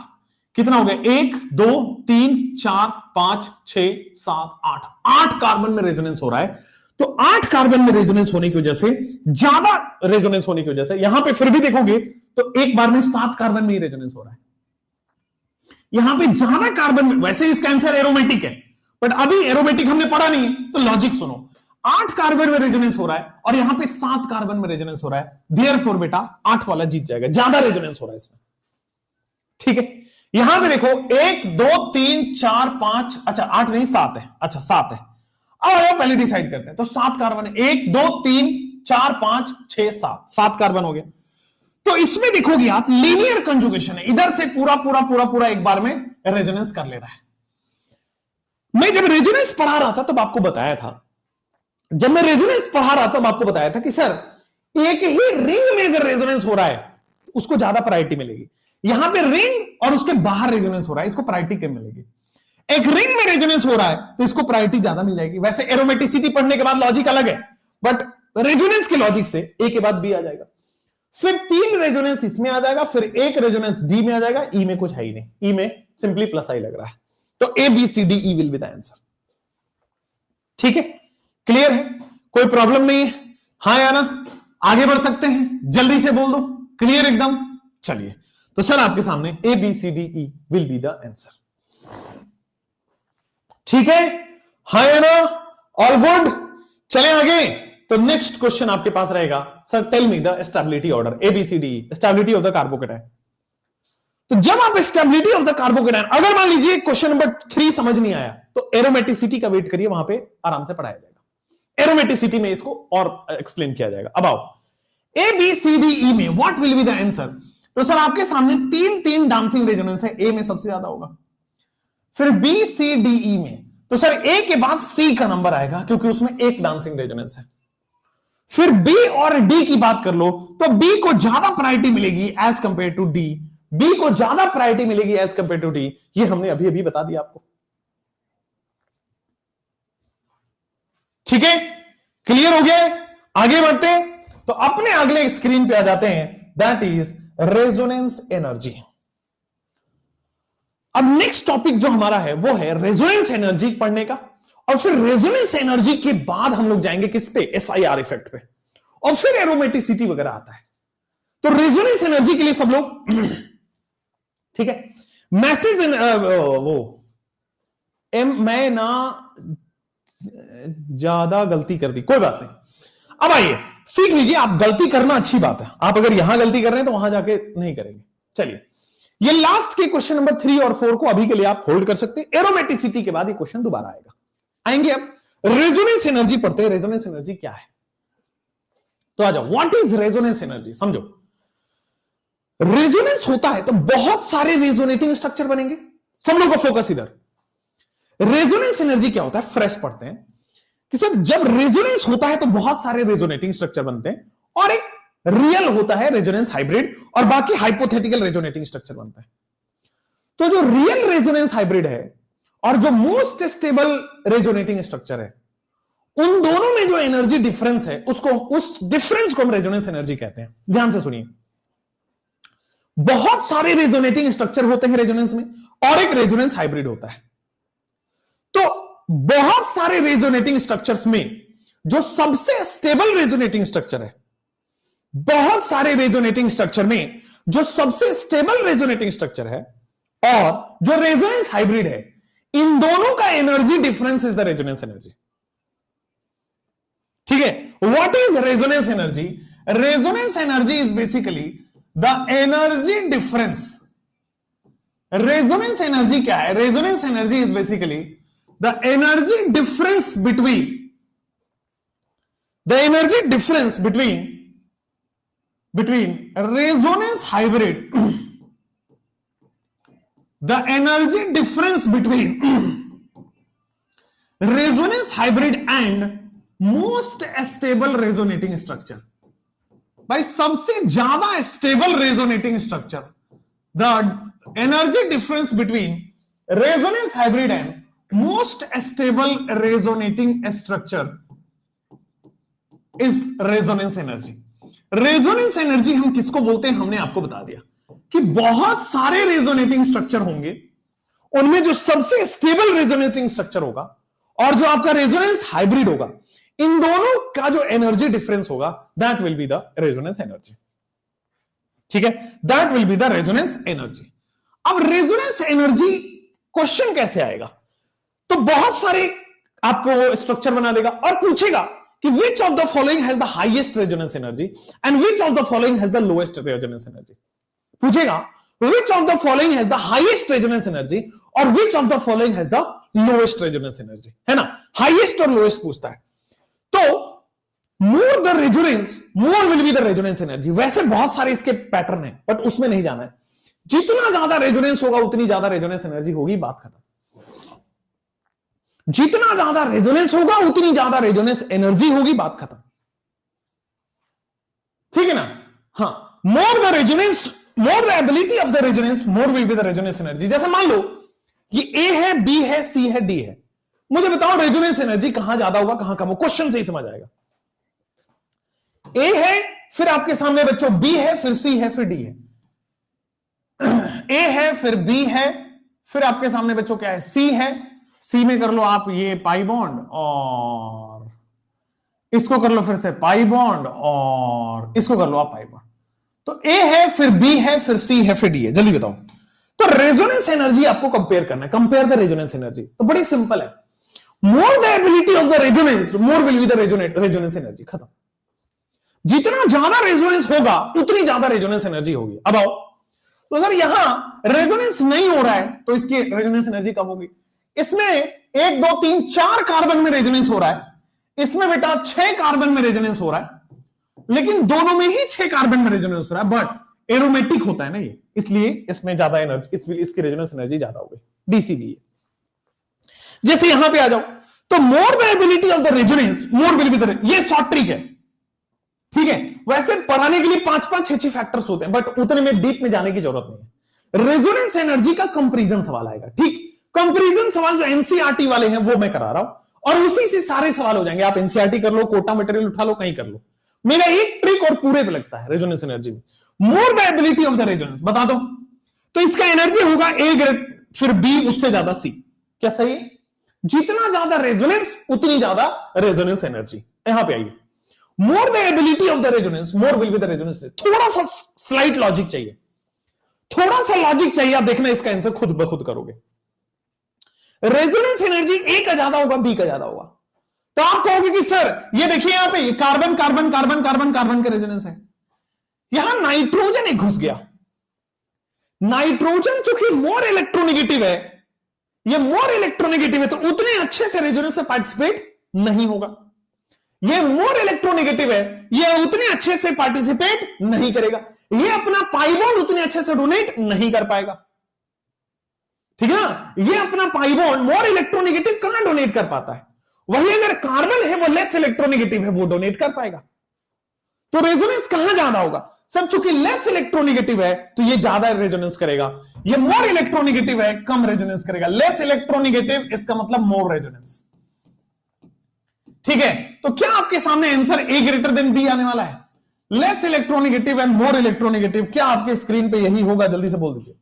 कितना हो गया? 1 2 3 4 5 6 7 8 कार्बन में रेजोनेंस हो रहा है। तो 8 कार्बन में रेजोनेंस होने की वजह से, ज्यादा रेजोनेंस होने की वजह से, यहां पे फिर भी देखोगे तो एक बार में 7 कार्बन में ही रेजोनेंस हो रहा है। यहां पे ज्यादा कार्बन में, वैसे इसका आंसर एरोमेटिक है, बट अभी एरोमेटिक हमने पढ़ा नहीं, तो लॉजिक सुनो। 8 कार्बन में रेजोनेंस हो रहा है और यहां पे 7 कार्बन में रेजोनेंस हो रहा है, देयरफॉर बेटा 8 वाला जीत जाएगा, ज्यादा रेजोनेंस हो रहा है इसमें। ठीक है, यहां पे देखो 1 2 3 4 5, अच्छा 8 नहीं 7 है, अच्छा 7 है। अब पहले डिसाइड करते हैं, तो 7 कार्बन है, 1 2 3 4 5 6 7, 7 कार्बन हो गया। तो इसमें देखोगे आप लीनियर कंजुगेशन है, इधर से पूरा पूरा पूरा पूरा एक बार में रेजोनेंस कर ले रहा है। मैं जब रेजोनेंस पढ़ा रहा था तब आपको बताया था, जब मैं रेजोनेंस पढ़ा रहा था तब आपको बताया था कि सर एक ही रिंग में अगर रेजोनेंस हो रहा है उसको ज्यादा प्रायोरिटी मिलेगी। यहां पे रिंग और उसके बाहर रेजोनेंस हो रहा है, इसको प्रायोरिटी कम मिलेगी। एक रिंग में रेजोनेंस हो रहा है तो इसको प्रायोरिटी ज्यादा मिल जाएगी। वैसे एरोमेटिसिटी पढ़ने के बाद लॉजिक अलग है, बट रेजोनेंस के लॉजिक से ए के बाद बी आ जाएगा, फिर 3 रेजोनेंस इसमें आ जाएगा, फिर 1 रेजोनेंस डी में आ जाएगा, ई में कुछ है ही नहीं, ई में सिंपली प्लस आई लग रहा है। तो A B C D E will be the answer. ठीक है, क्लियर है, कोई प्रॉब्लम नहीं है, हाँ या ना? आगे बढ़ सकते हैं, जल्दी से बोल दो, क्लियर एकदम। चलिए, तो सर आपके सामने A B C D E will be the answer. ठीक है, हाँ या ना? ऑल गुड, चले आगे। तो नेक्स्ट क्वेश्चन आपके पास रहेगा, sir tell me the stability order ABCD, stability of the carbocation. तो जब आप स्टेबिलिटी ऑफ द कार्बोकेटायन, अगर मान लीजिए क्वेश्चन नंबर 3 समझ नहीं आया तो एरोमेटिसिटी का वेट करिए, वहां पे आराम से पढ़ाया जाएगा। एरोमेटिसिटी में इसको और एक्सप्लेन किया जाएगा। अब आओ ABCDE में what will be the answer. तो सर आपके सामने 3 डांसिंग रेजोनेंस है, ए में सबसे ज्यादा होगा, फिर BCDE में तो सर ए के बाद सी का नंबर आएगा क्योंकि उसमें 1 डांसिंग रेजोनेंस है। फिर बी और डी की बात कर लो तो बी को ज्यादा प्रायोरिटी मिलेगी as compare to D, B को ज्यादा प्रायोरिटी मिलेगी एज कंपेयर टू डी, ये हमने अभी अभी बता दिया आपको। ठीक है, क्लियर हो गया? आगे बढ़ते हैं, तो अपने अगले स्क्रीन पे आ जाते हैं, दैट इज रेजोनेंस एनर्जी। अब नेक्स्ट टॉपिक जो हमारा है वो है रेजोनेंस एनर्जी पढ़ने का, और फिर रेजोनेंस एनर्जी के बाद हम लोग जाएंगे किस पे? SIR इफेक्ट पे, और फिर एरोमेटिसिटी वगैरह आता है। तो रेजोनेंस एनर्जी के लिए सब लोग ठीक है, मैसेज मैं ना ज्यादा गलती कर दी, कोई बात नहीं। अब आइए सीख लीजिए, आप गलती करना अच्छी बात है, आप अगर यहां गलती कर रहे हैं तो वहां जाके नहीं करेंगे। चलिए, ये लास्ट के क्वेश्चन नंबर 3 और 4 को अभी के लिए आप होल्ड कर सकते हैं, एरोमेटिसिटी के बाद ये क्वेश्चन दोबारा आएगा। आएंगे अब रेजोनेंस एनर्जी पढ़ते हैं, रेजोनेंस एनर्जी क्या है। तो आ जाओ, व्हाट इज रेजोनेंस एनर्जी समझो। रेजोनेंस होता है तो बहुत सारे रेजोनेटिंग स्ट्रक्चर बनेंगे, सब लोगों का फोकस इधर। रेजोनेंस एनर्जी क्या होता है, फ्रेश पढ़ते हैं कि सर जब रेजोनेंस होता है तो बहुत सारे रेजोनेटिंग स्ट्रक्चर बनते हैं, और एक रियल होता है रेजोनेंस हाइब्रिड, और बाकी हाइपोथेटिकल रेजोनेटिंग स्ट्रक्चर बनता है। तो जो रियल रेजोनेंस हाइब्रिड है और जो मोस्ट स्टेबल रेजोनेटिंग स्ट्रक्चर है, उन दोनों में जो एनर्जी डिफरेंस है उसको, उस डिफरेंस को हम रेजोनेंस एनर्जी कहते हैं। ध्यान से सुनिए, बहुत सारे रेजोनेटिंग स्ट्रक्चर होते हैं रेजोनेंस में, और एक रेजोनेंस हाइब्रिड होता है। तो बहुत सारे रेजोनेटिंग स्ट्रक्चर्स में जो सबसे स्टेबल रेजोनेटिंग स्ट्रक्चर है, बहुत सारे रेजोनेटिंग स्ट्रक्चर में जो सबसे स्टेबल रेजोनेटिंग स्ट्रक्चर है और जो रेजोनेंस हाइब्रिड है, इन दोनों का energy difference is the resonance energy. ठीक है, what is resonance energy? Resonance energy is basically the energy difference. Resonance energy क्या है? Resonance energy is basically the energy difference between resonance hybrid, the energy difference between resonance hybrid and most stable resonating structure। भाई सबसे ज्यादा stable resonating structure, the energy difference between resonance hybrid and most stable resonating structure is resonance energy. Resonance energy हम किसको बोलते हैं, हमने आपको बता दिया कि बहुत सारे रेजोनेटिंग स्ट्रक्चर होंगे, उनमें जो सबसे स्टेबल रेजोनेटिंग स्ट्रक्चर होगा और जो आपका रेजोनेंस हाइब्रिड होगा, इन दोनों का जो एनर्जी डिफरेंस होगा, that will be the resonance energy. ठीक है, that will be the resonance energy. अब रेजोनेंस एनर्जी क्वेश्चन कैसे आएगा, तो बहुत सारे आपको स्ट्रक्चर बना देगा और पूछेगा कि which of the following has the highest resonance energy and which of the following has the lowest resonance energy. पूछेगा which of the following has the highest resonance energy और which of the following has the lowest resonance energy, है ना, highest और lowest पूछता है। तो more the resonance more will be the resonance energy. वैसे बहुत सारे इसके पैटर्न है बट उसमें नहीं जाना है। जितना ज्यादा रेजोनेंस होगा उतनी ज्यादा रेजोनेंस एनर्जी होगी, बात खत्म। जितना ज्यादा रेजोनेंस होगा उतनी ज्यादा रेजोनेंस एनर्जी होगी, बात खत्म। ठीक है ना, हाँ, मोर the resonance more the ability of the resonance more will be the resonance energy. जैसे मान लो ये ए है, बी है, सी है, डी है, मुझे बताओ रेजोनेंस एनर्जी कहां ज्यादा होगा कहां कम होगा, क्वेश्चन से ही समझ आएगा। ए है, फिर आपके सामने बच्चों बी है, फिर सी है, फिर डी है। ए है, फिर बी है, फिर आपके सामने बच्चों क्या है, सी है। सी में कर लो आप ये पाई बॉन्ड और इसको कर लो फिर से पाई बॉन्ड और इसको कर लो आप पाई बॉन्ड। तो ए है, फिर बी है, फिर सी है, फिर डी है। जल्दी बताओ, तो रेजोनेंस एनर्जी आपको कंपेयर करना है, कंपेयर द रेजोनेंस एनर्जी। तो बड़ी सिंपल है, more the ability of the resonance more will be the resonance energy, खत्म। जितना ज्यादा रेजोनेंस होगा उतनी ज्यादा रेजोनेंस एनर्जी होगी। अब आओ, तो सर यहां रेजोनेंस नहीं हो रहा है तो इसकी रेजोनेंस एनर्जी कम होगी। इसमें 1 2 3 4 कार्बन में रेजोनेंस हो रहा है, इसमें बेटा 6 कार्बन में रेजोनेंस हो रहा है, लेकिन दोनों में ही 6 कार्बन में रेजोनेंस हो रहा है, बट एरोमेटिक होता है ना ये, इसलिए इसमें ज्यादा एनर्जी, इसकी रेजोनेंस एनर्जी ज्यादा हो गई, डीसीबी है। जैसे यहां पे आ जाओ, तो more the ability of the resonance more will be the, ये शॉर्ट ट्रिक है, ठीक है। वैसे पढ़ाने के लिए 5 6 फैक्टर्स होते हैं, बट उतने में डीप में जाने की जरूरत नहीं है। रेजोनेंस एनर्जी का कंपैरिजन सवाल आएगा, ठीक। कंपैरिजन सवाल जो एनसीईआरटी वाले हैं वो मैं करा रहा हूं और उसी से सारे सवाल हो जाएंगे। आप एनसीईआरटी कर लो, कोटा मटेरियल उठा लो, कहीं कर लो। मेरा एक ट्रिक और पूरे पे लगता है रेजोनेंस एनर्जी में, more the ability of the resonance. बता दो, तो इसका एनर्जी होगा ए ग्रेड, फिर बी, उससे ज्यादा सी। क्या सही है? जितना ज्यादा रेजोनेंस उतनी ज्यादा रेजोनेंस एनर्जी। यहां पे आइए, more the ability of the resonance more will be the resonance. थोड़ा सा स्लाइट लॉजिक चाहिए, थोड़ा सा लॉजिक चाहिए। आप देखना इसका आंसर खुद ब खुद करोगे। रेजोनेंस एनर्जी ए का ज्यादा होगा, बी का ज्यादा होगा, तो आप कहोगे कि सर ये देखिए यहां पे carbon carbon carbon carbon carbon का रेजोनेंस है, यहां नाइट्रोजन एक घुस गया। नाइट्रोजन चूंकि मोर इलेक्ट्रोनेगेटिव है, ये मोर इलेक्ट्रोनेगेटिव है, तो उतने अच्छे से रेजोनेंस से पार्टिसिपेट नहीं होगा। ये मोर इलेक्ट्रोनेगेटिव है, ये उतने अच्छे से पार्टिसिपेट नहीं करेगा। ये अपना पाई बॉन्ड उतने अच्छे से डोनेट नहीं कर पाएगा, ठीक है ना। ये अपना पाई बॉन्ड मोर इलेक्ट्रोनेगेटिव कहां डोनेट कर पाता है, वही अगर कार्बन है वो लेस इलेक्ट्रोनेगेटिव है, वो डोनेट कर पाएगा। तो रेजोनेंस कहां ज्यादा होगा? सर चूंकि लेस इलेक्ट्रोनेगेटिव है तो ये ज्यादा रेजोनेंस करेगा, ये मोर इलेक्ट्रोनेगेटिव है कम रेजोनेंस करेगा। लेस इलेक्ट्रोनेगेटिव इसका मतलब मोर रेजोनेंस, ठीक है। तो क्या आपके सामने answer A greater than B आने वाला है? Less electronegative and more electronegative. क्या आपके स्क्रीन पे यही होगा? जल्दी से बोल दीजिए,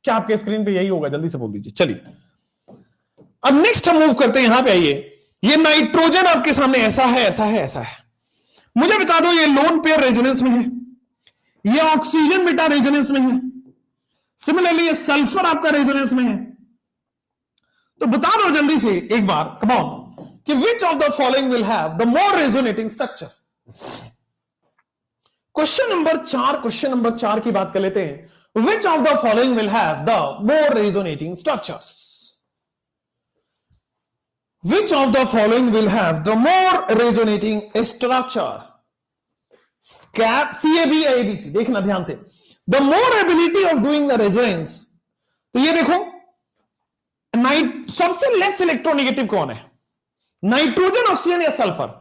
क्या आपके स्क्रीन पे यही होगा? जल्दी से बोल दीजिए। चलिए अब नेक्स्ट हम मूव करते हैं, यहां पे आइए। ये नाइट्रोजन आपके सामने ऐसा है, ऐसा है, ऐसा है। मुझे बता दो ये लोन पेयर रेजोनेंस में है, ये ऑक्सीजन बेटा रेजोनेंस में है, सिमिलरली ये सल्फर आपका रेजोनेंस में है। तो बता दो जल्दी से एक बार, कम ऑन, कि which of the following will have the more resonating structure. Question number 4 की बात कर लेते हैं। Which of the following will have the more resonating structures? Which of the following will have the more resonating structure? CAB या ABC? देखना ध्यान से। The more ability of doing the resonance. तो ये देखो, सबसे लेस इलेक्ट्रोनेगेटिव कौन है? नाइट्रोजन, ऑक्सीजन या सल्फर?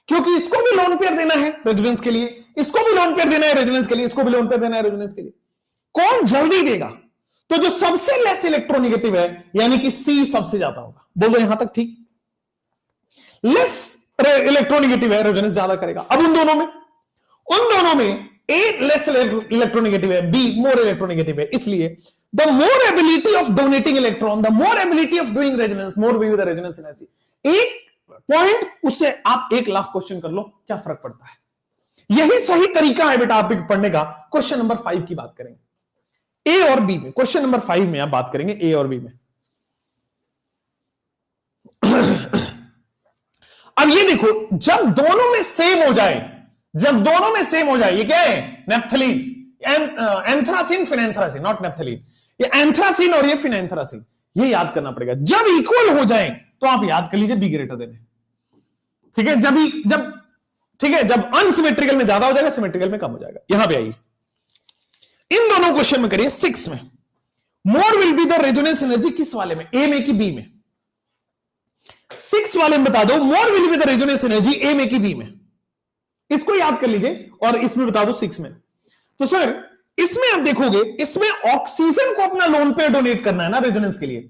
क्योंकि इसको भी लोन पेयर देना है रेजोनेंस के लिए, इसको भी लोन पेयर देना है रेजोनेंस के लिए, इसको भी लोन पेयर देना है रेजोनेंस के लिए। कौन जल्दी देगा? तो जो सबसे लेस इलेक्ट्रोनेगेटिव है, यानी कि सी सबसे ज्यादा होगा। बोलो यहां तक ठीक? लेस इलेक्ट्रोनेगेटिव है, रेजोनेंस ज्यादा करेगा। अब उन दोनों में ए लेस इलेक्ट्रोनेगेटिव है, बी मोर इलेक्ट्रोनेगेटिव है, इसलिए the more ability of donating electron, the more ability of doing resonance, more will be the resonance energy. एक पॉइंट, उससे आप 1 लाख क्वेश्चन कर लो, क्या फर्क पड़ता है? यही सही तरीका है बेटा आप पढ़ने का। क्वेश्चन नंबर 5 की बात करेंगे ए और बी में। क्वेश्चन नंबर 5 में आप बात करेंगे ए और बी में। अब ये देखो, जब दोनों में सेम हो जाए, जब दोनों में सेम हो जाए, ये क्या है? नेप्थलीन, एंथ्रासिन फिनेंथ्रासिन, नॉट नेप्थलीन, ये एंथ्रासिन और ये फिनेंथ्रासिन, ये याद करना पड़ेगा। जब इक्वल हो जाए तो आप याद कर लीजिए बी ग्रेटर देन ए। ठीक है, जब ठीक है, जब अनसिमेट्रिकल में ज्यादा हो जाएगा, सिमेट्रिकल में कम हो जाएगा। यहां पे आइए, इन दोनों क्वेश्चन में करिए 6 में, more will be the resonance energy किस वाले में, ए में कि बी में? 6 वाले में बता दो more will be the resonance energy A में कि बी में। इसको याद कर लीजिए और इसमें बता दो 6 में। तो सर इसमें आप देखोगे, इसमें ऑक्सीजन को अपना लोन पेयर डोनेट करना है ना रेजोनेंस के लिए,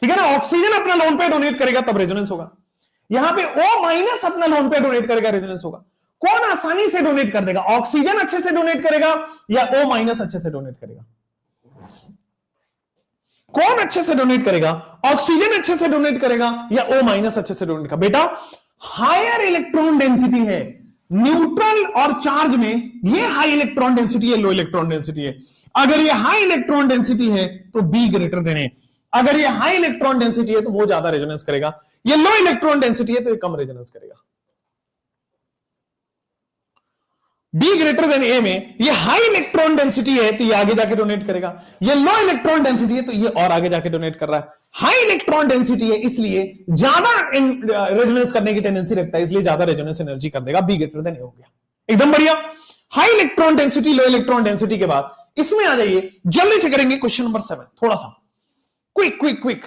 ठीक है ना? ऑक्सीजन अपना लोन पेयर डोनेट करेगा तब रेजोनेंस होगा। यहां पे O- अपना लोन पेयर डोनेट करेगा, रेजोनेंस होगा। कौन आसानी से डोनेट कर देगा? ऑक्सीजन अच्छे से डोनेट करेगा या O- अच्छे से डोनेट करेगा? कौन अच्छे से डोनेट करेगा? ऑक्सीजन अच्छे से डोनेट करेगा या O- अच्छे से डोनेट करेगा? बेटा हायर इलेक्ट्रॉन डेंसिटी है न्यूट्रल और चार्ज में, ये हाई इलेक्ट्रॉन डेंसिटी है, लो इलेक्ट्रॉन डेंसिटी है। अगर ये हाई इलेक्ट्रॉन डेंसिटी है तो बी ग्रेटर देन ए, अगर ये हाई इलेक्ट्रॉन डेंसिटी है तो वो ज्यादा रेजोनेंस करेगा, ये लो इलेक्ट्रॉन डेंसिटी है तो ये कम रेजोनेंस करेगा। बी ग्रेटर देन ए में ये हाई इलेक्ट्रॉन डेंसिटी है तो ये आगे जाके डोनेट करेगा, ये लो इलेक्ट्रॉन डेंसिटी है तो ये और आगे जाके डोनेट कर रहा है। हाई इलेक्ट्रॉन डेंसिटी है इसलिए ज्यादा रेजोनेंस करने की टेंडेंसी रखता है, इसलिए ज्यादा रेजोनेंस एनर्जी कर देगा। बी ग्रेटर देन ए हो गया, एकदम बढ़िया। High electron density low electron density के बाद इसमें आ जाइए, जल्दी से करेंगे क्वेश्चन नंबर 7, थोड़ा सा क्विक।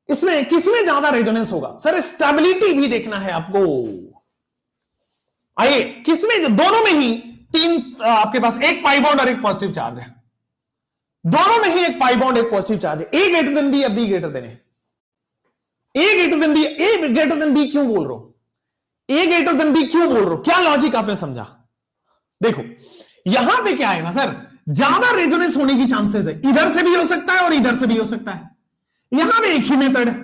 इसमें किसमें ज्यादा रेजोनेंस होगा? सर स्टेबिलिटी भी देखना है आपको। आइए, किसमें? दोनों में ही तीन, आपके पास एक पाई बॉन्ड और एक पॉजिटिव चार्ज है, दोनों में ही एक पाई बॉन्ड एक पॉजिटिव चार्ज है। ए ग्रेटर देन बी या B greater than A? A greater than B, A greater than B क्यों बोल रहा हूं? ए ग्रेटर देन बी क्यों बोल रहा हूं? क्या लॉजिक आपने समझा? देखो यहां पे क्या है ना सर, ज्यादा रेजोनेंस होने की चांसेस है, इधर से भी हो सकता है और इधर से भी हो सकता है। यहां पे एक ही मेथड है,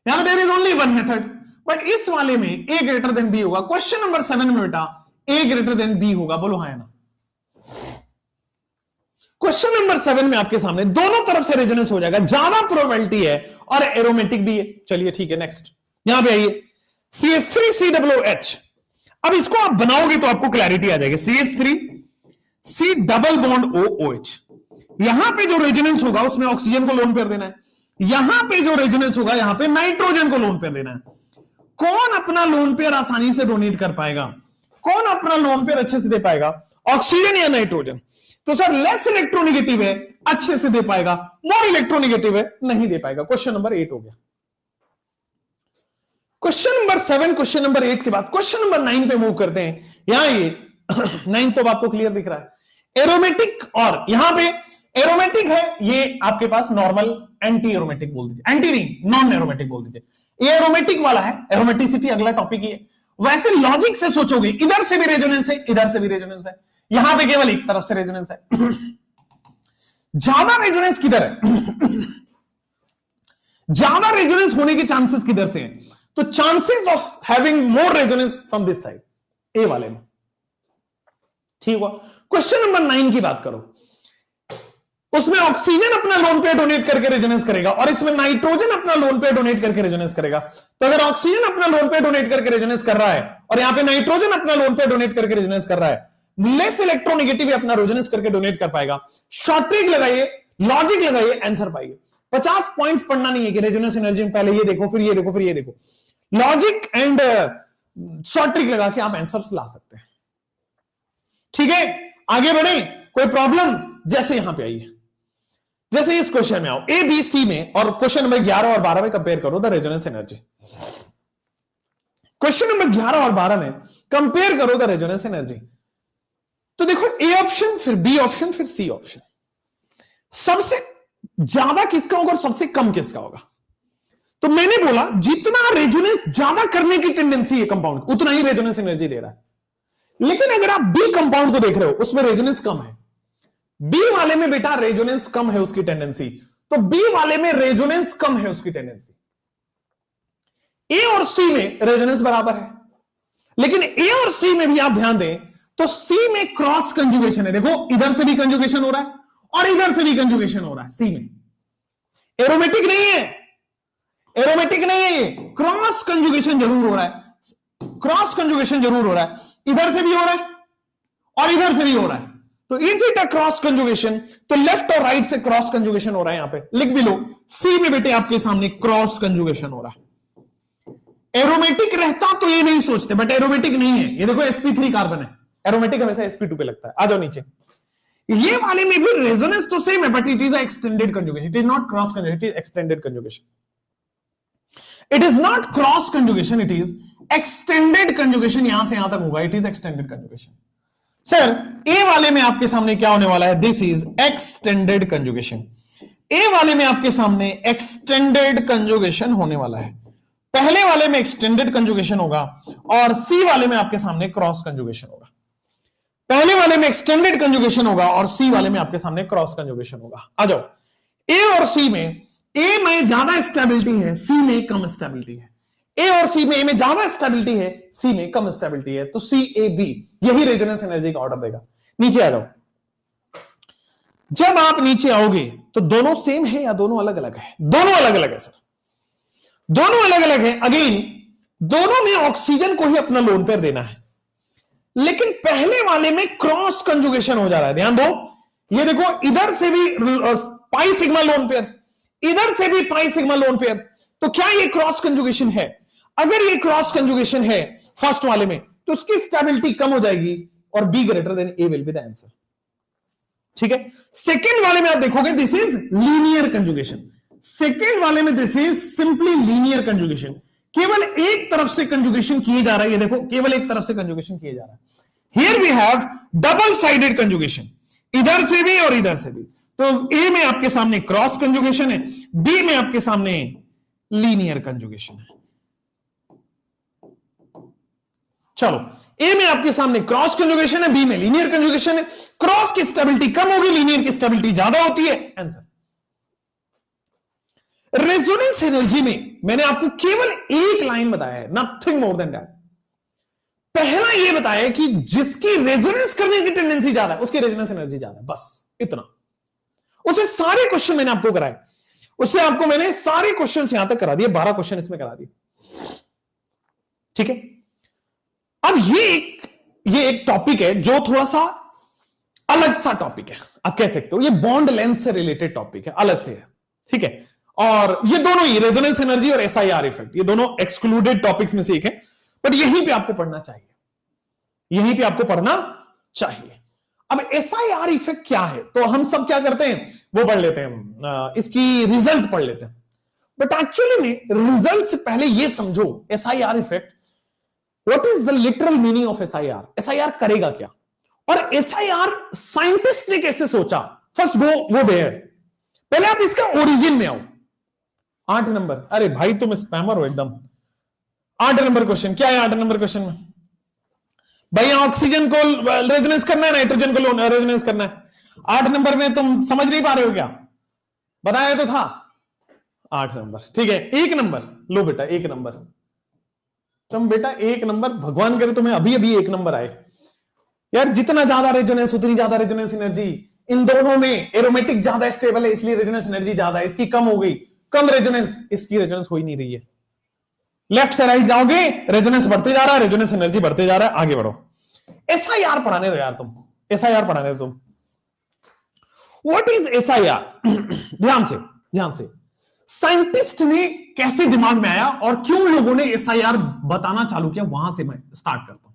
यहां there is only one method, but इस वाले में ए ग्रेटर देन बी होगा। क्वेश्चन नंबर 7 में बेटा ए ग्रेटर देन बी होगा, बोलो हाँ या ना? क्वेश्चन नंबर 7 में आपके सामने दोनों तरफ से रेजोनेंस हो जाएगा, ज्यादा प्रोबेबिलिटी है और एरोमेटिक भी है। चलिए ठीक है, नेक्स्ट यहां पे आइए, CH3COOH। अब इसको आप बनाओगे तो आपको क्लैरिटी आ जाएगी। CH3 C double bond OOH, यहां पे जो रेजोनेंस होगा उसमें ऑक्सीजन को लोन पेयर देना है, यहां पे जो रेजोनेंस होगा यहां पे नाइट्रोजन को लोन पेयर देना है। कौन अपना लोन पेयर आसानी से डोनेट कर पाएगा? कौन अपना लोन पेयर अच्छे से दे पाएगा? ऑक्सीजन या नाइट्रोजन? तो सर लेस इलेक्ट्रोनिगेटिव है, अच्छे से दे पाएगा, मोर इलेक्ट्रोनिगेटिव है, नहीं दे पाएगा। क्वेश्चन नंबर 8 हो गया। क्वेश्चन नंबर 7, क्वेश्चन नंबर 8 के बाद क्वेश्चन नंबर 9 पे मूव करते हैं। यहां ये 9 तो आपको क्लियर दिख रहा है, एरोमेटिक, और यहां पे एरोमेटिक है, ये आपके पास नॉर्मल एंटी एरोमेटिक बोल दीजिए, एंटी नहीं नॉन एरोमेटिक बोल दीजिए, ये एरोमेटिक वाला है। एरोमेटिसिटी अगला टॉपिक ही है। वैसे लॉजिक से सोचोगे, इधर से भी रेजोनेंस है, इधर से भी रेजोनेंस है, यहां पे केवल एक तरफ से रेजोनेंस है। ज्यादा रेजोनेंस किधर है? ज्यादा रेजोनेंस होने के चांसेस किधर से हैं? तो chances of having more resonance from this side, A वाले में। ठीक हुआ। क्वेश्चन नंबर 9 की बात करो, उसमें ऑक्सीजन अपना लोन पेयर डोनेट करके रेजोनेंस करेगा और इसमें नाइट्रोजन अपना लोन पेयर डोनेट करके रेजोनेंस करेगा। तो अगर ऑक्सीजन अपना लोन पेयर डोनेट करके रेजोनेंस कर रहा है और यहां पे नाइट्रोजन अपना लोन पेयर डोनेट करके रेजोनेंस कर रहा है, लेस इलेक्ट्रोनेगेटिव अपना रेजोनेंस करके डोनेट कर पाएगा। शॉर्ट ट्रिक लगाइए, लॉजिक लगाइए, आंसर पाइए। 50 पॉइंट्स पढ़ना नहीं है कि रेजोनेंस एनर्जी में पहले ये देखो, फिर ये देखो, फिर ये देखो। लॉजिक एंड शॉर्ट ट्रिक लगा के आप आंसर ला सकते हैं। ठीक है, आगे बढ़े, कोई प्रॉब्लम? जैसे यहां पे आइए, जैसे इस क्वेश्चन में आओ, ए बी सी में, और क्वेश्चन नंबर 11 और 12 में कंपेयर करो the resonance energy. Question number 11 और 12 में कंपेयर करो द रेजोनेंस एनर्जी। तो देखो ए ऑप्शन, फिर बी ऑप्शन, फिर सी ऑप्शन, सबसे ज्यादा किसका होगा और सबसे कम किसका होगा? तो मैंने बोला जितना रेजोनेंस ज्यादा करने की टेंडेंसी है कंपाउंड, उतना ही रेजोनेंस एनर्जी दे रहा है। लेकिन अगर आप बी कंपाउंड को देख रहे हो, उसमें रेजोनेंस कम है, बी वाले में बेटा रेजोनेंस कम है उसकी टेंडेंसी, तो बी वाले में रेजोनेंस कम है उसकी टेंडेंसी। ए और सी में रेजोनेंस बराबर है, लेकिन ए और सी में भी आप ध्यान दें तो सी में क्रॉस कंजुगेशन है। देखो इधर से भी कंजुगेशन हो रहा है और इधर से भी कंजुगेशन हो रहा है सी में। एरोमेटिक नहीं है, एरोमेटिक नहीं है, ये क्रॉस कंजुगेशन जरूर हो रहा है, क्रॉस कंजुगेशन जरूर हो रहा है, इधर से भी हो रहा है और इधर से भी हो रहा है। तो is it a cross conjugation? तो लेफ्ट और राइट से क्रॉस कंजुगेशन हो रहा है। यहां पे लिख भी लो, सी में बेटे आपके सामने क्रॉस कंजुगेशन हो रहा है। एरोमेटिक रहता तो ये नहीं सोचते, बट एरोमेटिक नहीं है। ये देखो sp3 कार्बन है, एरोमेटिक हमेशा sp2 पे लगता है। आ जाओ नीचे। ये वाले में भी रेजोनेंस तो सेम है, but it is extended conjugation, it is not cross conjugation, it is extended conjugation. It is not cross conjugation, it is extended conjugation. यहां से यहां तक होगा, it is extended conjugation. Sir A वाले में आपके सामने क्या होने वाला है? This is extended conjugation. A वाले में आपके सामने एक्सटेंडेड कंजुगेशन होने वाला है। पहले वाले में एक्सटेंडेड कंजुगेशन होगा और सी वाले में आपके सामने क्रॉस कंजुगेशन होगा। पहले वाले में एक्सटेंडेड कंजुगेशन होगा और सी वाले में आपके सामने क्रॉस कंजुगेशन होगा। आ जाओ, ए और सी में, ए में ज्यादा स्टेबिलिटी है, सी में कम स्टेबिलिटी है। ए और सी में, ए में ज्यादा स्टेबिलिटी है, सी में कम स्टेबिलिटी है। तो सी ए बी, यही रेजोनेंस एनर्जी का ऑर्डर देगा। नीचे आ जाओ। जब आप नीचे आओगे तो दोनों सेम है या दोनों अलग अलग है? दोनों अलग अलग है सर, दोनों अलग अलग है। अगेन दोनों में ऑक्सीजन को ही अपना लोन पेयर देना है, लेकिन पहले वाले में क्रॉस कंजुगेशन हो जा रहा है। ध्यान दो, ये देखो इधर से भी पाई सिग्मा लोन पेयर, इधर से भी पाई सिग्मा लोन पेयर। तो क्या ये क्रॉस कंजुगेशन है? अगर ये क्रॉस कंजुगेशन है फर्स्ट वाले में, तो उसकी स्टेबिलिटी कम हो जाएगी और B greater than A will be the answer. ठीक है। सेकेंड वाले में आप देखोगे this is linear conjugation. Second वाले में this is simply linear conjugation. केवल एक तरफ से कंजुगेशन किए जा रहा है। ये देखो केवल एक तरफ से कंजुगेशन किए जा रहा है। Here we have double sided conjugation, इधर से भी और इधर से भी। तो ए में आपके सामने क्रॉस कंजुगेशन है, बी में आपके सामने लीनियर कंजुगेशन है। चलो, ए में आपके सामने क्रॉस कंजुगेशन है, बी में लीनियर कंजुगेशन है। क्रॉस की स्टेबिलिटी कम होगी, लीनियर की स्टेबिलिटी ज्यादा होती है। आंसर। रेजोनेंस एनर्जी में मैंने आपको केवल एक लाइन बताया है, नथिंग मोर देन दैट। पहला यह बताया कि जिसकी रेजोनेंस करने की टेंडेंसी ज्यादा है उसकी रेजोनेंस एनर्जी ज्यादा है, बस इतना। उसे सारे क्वेश्चन मैंने आपको कराए, उससे आपको मैंने सारे क्वेश्चन यहां तक करा दिए, 12 क्वेश्चन इसमें करा दिए। ठीक है। अब ये एक टॉपिक है जो थोड़ा सा अलग सा टॉपिक है, आप कह सकते हो। ये बॉन्ड लेंथ से रिलेटेड टॉपिक है, अलग से है। ठीक है। और ये दोनों ही रेजोनेंस एनर्जी और एसआईआर इफेक्ट, ये दोनों एक्सक्लूडेड टॉपिक्स में से एक है, बट यहीं पे आपको पढ़ना चाहिए, यहीं पे आपको पढ़ना चाहिए। अब एसआईआर इफेक्ट क्या है? तो हम सब क्या करते हैं, वो पढ़ लेते हैं, इसकी रिजल्ट पढ़ लेते हैं। बट एक्चुअली में रिजल्ट से पहले ये समझो SIR effect, what is the literal meaning of SIR. SIR करेगा क्या और एसआईआर साइंटिस्ट ने कैसे सोचा? फर्स्ट गो देयर, पहले आप इसका ओरिजिन में आओ। 8 नंबर, अरे भाई तुम स्पैमर हो एकदम। 8 नंबर क्वेश्चन क्या है? 8 नंबर क्वेश्चन में भाई ऑक्सीजन को रेजोनेंस करना है, नाइट्रोजन को रेजोनेंस करना है। 8 नंबर में तुम समझ नहीं पा रहे हो क्या? बताया तो था 8 नंबर। ठीक है, 1 नंबर लो बेटा, 1 नंबर तुम बेटा 1 नंबर, भगवान करे तुम्हें अभी अभी 1 नंबर आए यार। जितना ज्यादा रेजोनेंस उतनी ज्यादा रेजोनेंस एनर्जी। इन दोनों में एरोमेटिक ज्यादा स्टेबल है, इसलिए रेजोनेंस एनर्जी ज्यादा है, इसकी कम हो गई, कम रेजोनेंस, इसकी रेजोनेंस हो ही नहीं रही है। लेफ्ट से राइट जाओगे रेजोनेंस बढ़ते जा रहा है, रेजोनेंस एनर्जी बढ़ते जा रहा है। आगे बढ़ो, एसआईआर पढ़ाने दो यार तुम, एसआईआर पढ़ाने दो तुम। What is SIR? ध्यान से साइंटिस्ट ने कैसे दिमाग में आया और क्यों लोगों ने एसआईआर बताना चालू किया, वहां से मैं स्टार्ट करता हूं।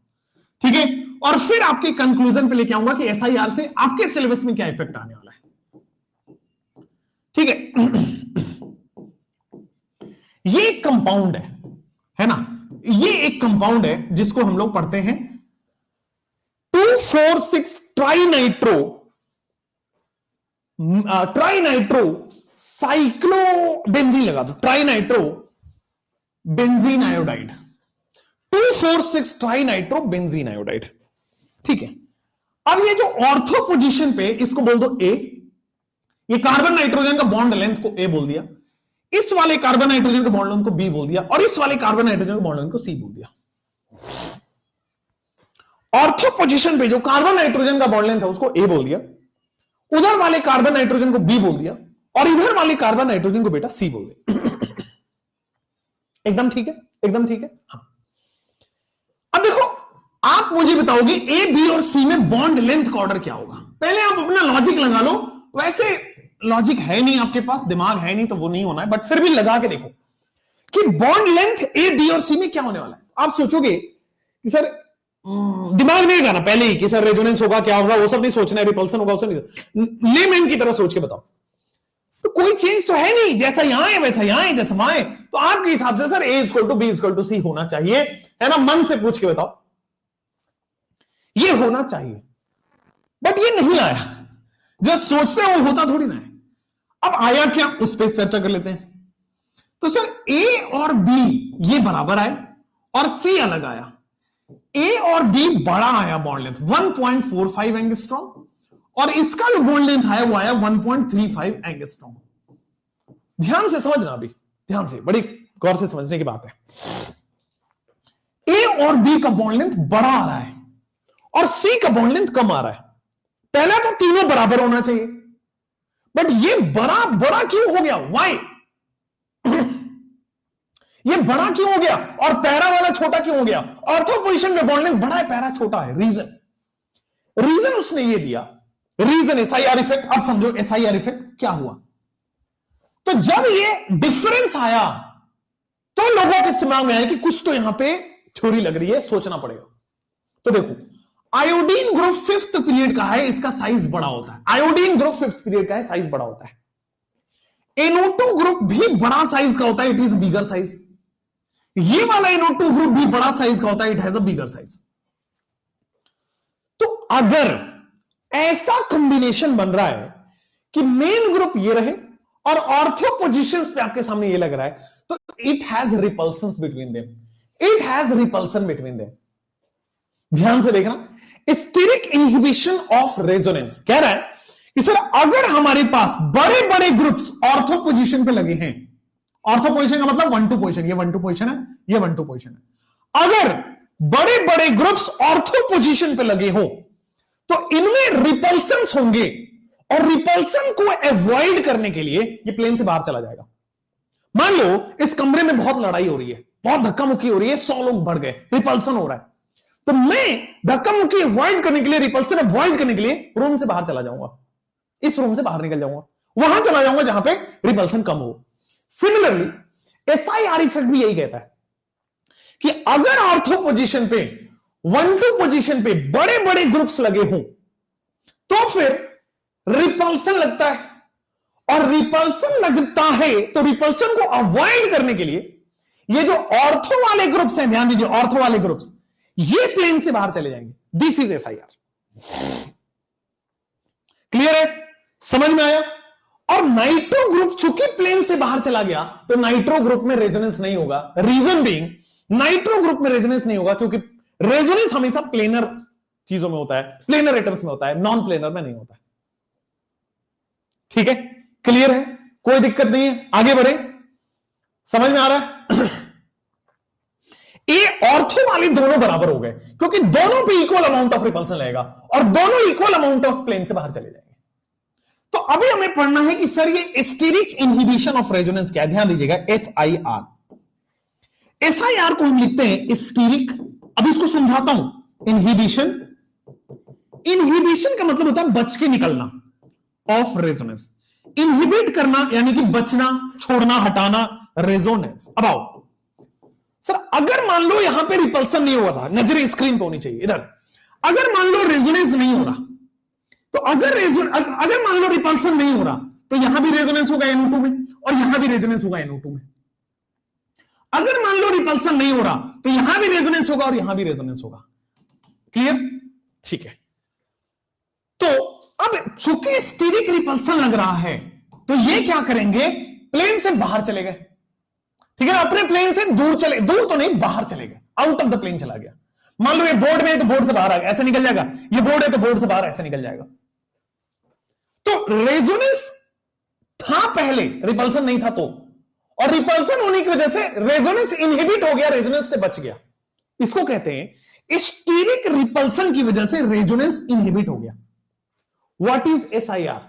ठीक है, और फिर आपके कंक्लूजन पे लेके आऊंगा कि एसआईआर से आपके सिलेबस में क्या इफेक्ट आने वाला है। ठीक है। ये एक कंपाउंड है ना, ये एक कंपाउंड है जिसको हम लोग पढ़ते हैं 2,4,6 ट्राइनाइट्रो साइक्लोबेंजीन लगा दो, ट्राइनाइट्रो बेंजीन आयोडाइड, 2,4,6 ट्राइनाइट्रो बेंजीन आयोडाइड। ठीक है। अब ये जो ऑर्थो पोजीशन पे, इसको बोल दो ए, ये कार्बन नाइट्रोजन का बॉन्ड लेंथ को ए बोल दिया, इस वाले कार्बन नाइट्रोजन के बॉन्ड लेंथ को बी बोल दिया, और इस वाले कार्बन नाइट्रोजन के बॉन्ड लेंथ को सी बोल दिया। ऑर्थो पोजीशन पे जो कार्बन नाइट्रोजन का बॉन्ड लेंथ है उसको ए बोल दिया, उधर वाले कार्बन नाइट्रोजन को बी बोल दिया, और इधर वाले कार्बन नाइट्रोजन को बेटा सी बोल दिया। एकदम ठीक है, एकदम ठीक है। हाँ, अब देखो आप मुझे बताओगे ए बी और सी में बॉन्ड लेंथ का ऑर्डर क्या होगा। पहले आप अपना लॉजिक लगा लो, वैसे लॉजिक है नहीं आपके पास, दिमाग है नहीं तो वो नहीं होना है, बट फिर भी लगा के देखो कि बॉन्ड लेंथ ए बी और सी में क्या होने वाला है। आप सोचोगे कि सर दिमाग नहीं लगाना पहले ही कि सर रेजोनेंस होगा क्या होगा, वो सब नहीं सोचना है, रिपल्सन होगा वो सब नहीं, लेमैन की तरह सोच के बताओ। तो कोई चेंज तो है नहीं, जैसा यहां है वैसा यहां है, जैसा वहां है, तो आपके हिसाब से sir A equal to B equal to C होना चाहिए, है ना, मन से पूछ के बताओ, ये होना चाहिए। बट ये नहीं आया, जो सोचते हैं वो होता थोड़ी ना है। अब आया क्या, उस पर चर्चा कर लेते हैं। तो सर ए और बी ये बराबर आए और सी अलग आया। ए और बी बड़ा आया बॉन्ड लेंथ 1.45 एंगस्ट्रॉम, और इसका जो बॉन्ड लेंथ आया वो आया 1.35 एंगस्ट्रॉम। ध्यान से समझना, अभी ध्यान से, बड़ी गौर से समझने की बात है। ए और बी का बॉन्ड लेंथ बड़ा आ रहा है और सी का बॉन्ड लेंथ कम आ रहा है। पहला तो तीनों बराबर होना चाहिए, बट ये बड़ा बड़ा क्यों हो गया, वाई? ये बड़ा क्यों हो गया और पैरा वाला छोटा क्यों हो गया? ऑर्थो पोजीशन में बॉन्ड लेंथ बड़ा है, पैरा छोटा है। रीजन उसने ये दिया, रीजन एसआईआर इफेक्ट। अब समझो एसआईआर इफेक्ट क्या हुआ। तो जब ये डिफरेंस आया तो लोगों के दिमाग में आया कि कुछ तो यहां पे थ्योरी लग रही है, सोचना पड़ेगा। तो देखो आयोडीन ग्रुप 5th पीरियड का है, इसका साइज बड़ा होता है। आयोडीन ग्रुप 5th पीरियड का है, साइज बड़ा होता है। NO2 ग्रुप भी बड़ा साइज का होता है, इट इज बिगर साइज। ये वाला NO2 ग्रुप भी बड़ा साइज का होता है, it has a bigger size. तो अगर ऐसा कॉम्बिनेशन बन रहा है कि मेन ग्रुप ये रहे और ऑर्थो पोजीशंस पे आपके सामने ये लग रहा है, तो it has repulsions between them, it has repulsion between them. ध्यान से देखना, स्टेरिक इनहिबिशन ऑफ रेजोनेंस कह रहा है कि सर अगर हमारे पास बड़े बड़े ग्रुप्स ऑर्थो पोजीशन पे लगे हैं, ऑर्थो पोजीशन का मतलब 1-2 पोजीशन, ये 1-2 पोजीशन है, ये 1-2 पोजीशन है। अगर बड़े बड़े ग्रुप्स ऑर्थो पोजीशन पे लगे हो तो इनमें रिपल्सन्स होंगे, और रिपल्सन को अवॉइड करने के लिए ये प्लेन से बाहर चला जाएगा। मान लो इस कमरे में बहुत लड़ाई हो रही है, बहुत धक्का मुक्की हो रही है, 100 लोग बढ़ गए, रिपल्सन हो रहा है, तो मैं धक्का मुक्की अवॉइड करने के लिए, रिपल्सन अवॉइड करने के लिए रूम से बाहर चला जाऊंगा, इस रूम से बाहर निकल जाऊंगा, वहां चला जाऊंगा जहां पे रिपल्सन कम हो। सिमिलरली एसआईआर इफेक्ट भी यही कहता है कि अगर ऑर्थो पोजीशन पे 1-2 पोजीशन पे बड़े बड़े ग्रुप्स लगे हों तो फिर रिपल्सन लगता है, और रिपल्सन लगता है तो रिपल्सन को अवॉइड करने के लिए ये जो ऑर्थो वाले ग्रुप्स हैं, ध्यान दीजिए, ऑर्थो वाले ग्रुप्स ये प्लेन से बाहर चले जाएंगे। This is SIR. क्लियर है, समझ में आया? और नाइट्रो ग्रुप चूंकि प्लेन से बाहर चला गया तो नाइट्रो ग्रुप में रेजोनेंस नहीं होगा। रीजन बीइंग नाइट्रो ग्रुप में रेजोनेंस नहीं होगा क्योंकि रेजोनेंस हमेशा प्लेनर चीजों में होता है, प्लेनर एटम्स में होता है, नॉन प्लेनर में नहीं होता है। ठीक है, क्लियर है, कोई दिक्कत नहीं है, आगे बढ़े, समझ में आ रहा है? ए ऑर्थो वाले दोनों बराबर हो गए क्योंकि दोनों पे इक्वल अमाउंट ऑफ रिपल्सन लगेगा और दोनों इक्वल अमाउंट ऑफ प्लेन से बाहर चले जाएंगे। तो अभी हमें पढ़ना है कि सर ये स्टेरिक इनहिबिशन ऑफ रेजोनेंस क्या है। ध्यान दीजिएगा, एसआईआर, एसआईआर को हम लिखते हैं स्टेरिक। अब इसको समझाता हूं। इनहिबिशन, इनहिबिशन का मतलब होता है बच के निकलना ऑफ रेजोनेंस। इनहिबिट करना यानी कि बचना, छोड़ना, हटाना, रेजोनेंस। अब आओ सर, अगर मान लो यहां पे रिपल्सन नहीं हुआ था, नजर स्क्रीन पे होनी चाहिए इधर। अगर मान लो रेजोनेंस नहीं हो रहा, तो अगर मान लो रिपल्सन नहीं हो रहा तो यहां भी रेजोनेंस होगा NO2 में और यहां भी रेजोनेंस होगा NO2 में। अगर मान लो रिपल्सन नहीं हो रहा तो यहां भी रेजोनेंस होगा और यहां भी रेजोनेंस होगा। क्लियर? ठीक है। तो अब चूंकि स्टेरिक रिपल्सन लग रहा है तो ये क्या करेंगे, प्लेन से बाहर चले गए। ठीक है ना, अपने प्लेन से दूर चले, दूर तो नहीं, बाहर चले गए, आउट ऑफ द प्लेन चला गया। मान लो ये बोर्ड में है तो बोर्ड से बाहर आ गया, ऐसे निकल जाएगा। ये बोर्ड है तो बोर्ड से बाहर ऐसे निकल जाएगा। तो रेजोनेंस था पहले, रिपल्सन नहीं था तो, और रिपल्सन होने की वजह से रेजोनेंस इनहिबिट हो गया, रेजोनेंस से बच गया। इसको कहते हैं स्टीरिक रिपल्सन की वजह से रेजोनेंस इनहिबिट हो गया। What is SIR?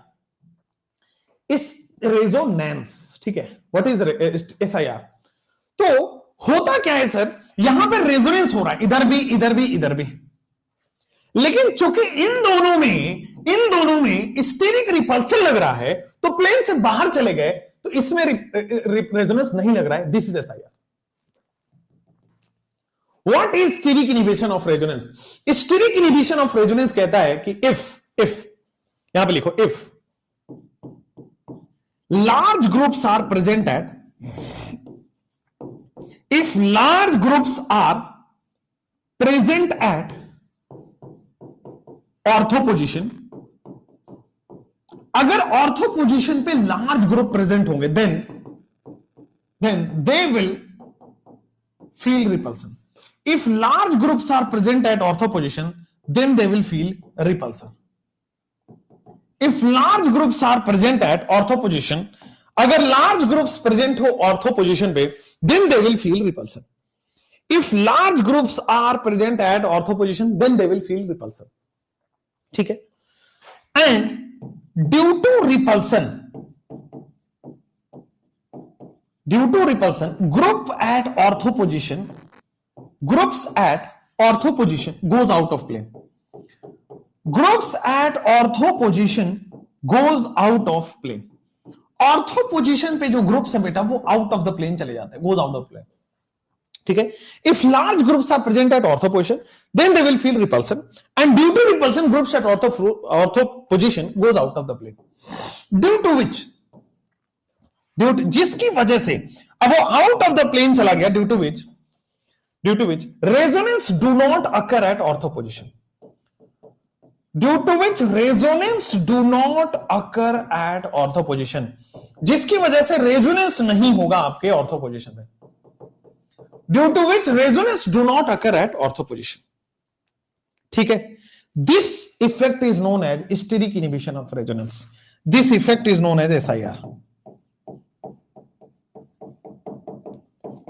इस रेजोनेंस, ठीक है, व्हाट इज SIR? तो होता क्या है सर, यहां पर रेजोनेंस हो रहा है, इधर भी इधर भी इधर भी, लेकिन चूंकि इन दोनों में स्टीरिक रिपल्सन लग रहा है तो प्लेन से बाहर चले गए, तो इसमें रेजोनेंस नहीं लग रहा है। This is SIR। What is steric inhibition of resonance? Steric inhibition of resonance कहता है कि इफ यहां पे लिखो, if large groups are present at ortho position, अगर ऑर्थो पोजीशन पे लार्ज ग्रुप प्रेजेंट होंगे then they will feel repulsion. If large groups are present at ortho position then they will feel repulsion. If large groups are present at ortho position, अगर large groups present हो ortho position पे then they will feel repulsion. If large groups are present at ortho position then they will feel repulsion, ठीक है। And due to repulsion group at ortho position, groups at ortho position goes out of plane. Groups at ortho position goes out of plane. Ortho position पे जो groups है बेटा वो out of the plane चले जाते हैं, goes out of plane, ठीक है। If large groups are present at ortho position then they will feel repulsion and due to repulsion groups at ortho position goes out of the plane. Due to which, जिसकी वजह से अब वो out of the plane चला गया, due to which resonance do not occur at ortho position. Due to which resonance do not occur at ortho position, जिसकी वजह से रेजोनेंस नहीं होगा आपके ऑर्थो पोजीशन में। Due to which resonance do not occur at ortho position, ठीक है। This effect is known as steric inhibition of resonance. This effect is known as SIR।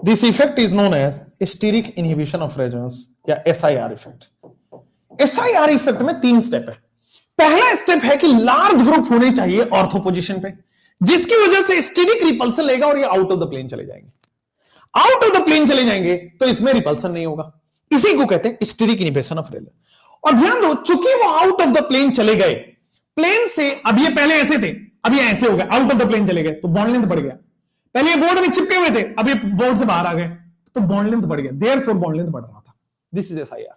This effect is known as steric inhibition of resonance या SIR effect. SIR effect में 3 step है। पहला step है कि large group होने चाहिए ortho position पे, जिसकी वजह से स्टीरिक रिपल्सन लेगा और ये आउट ऑफ द प्लेन चले जाएंगे। आउट ऑफ द प्लेन चले जाएंगे तो इसमें रिपल्सन नहीं होगा, इसी को कहते हैं स्टीरिक इनहिबिशन ऑफ रेजोनेंस। और ध्यान दो, चूंकि वो आउट ऑफ द प्लेन चले गए, प्लेन से, अब ये पहले ऐसे थे, अब ये ऐसे हो गए, आउट ऑफ द प्लेन चले गए तो बॉन्ड लेंथ बढ़ गया। पहले ये बोर्ड में चिपके हुए थे, अब ये बोर्ड से बाहर आ गए तो बॉन्ड लेंथ बढ़ गया, देयरफॉर बॉन्ड लेंथ बढ़ रहा था। This is SIR।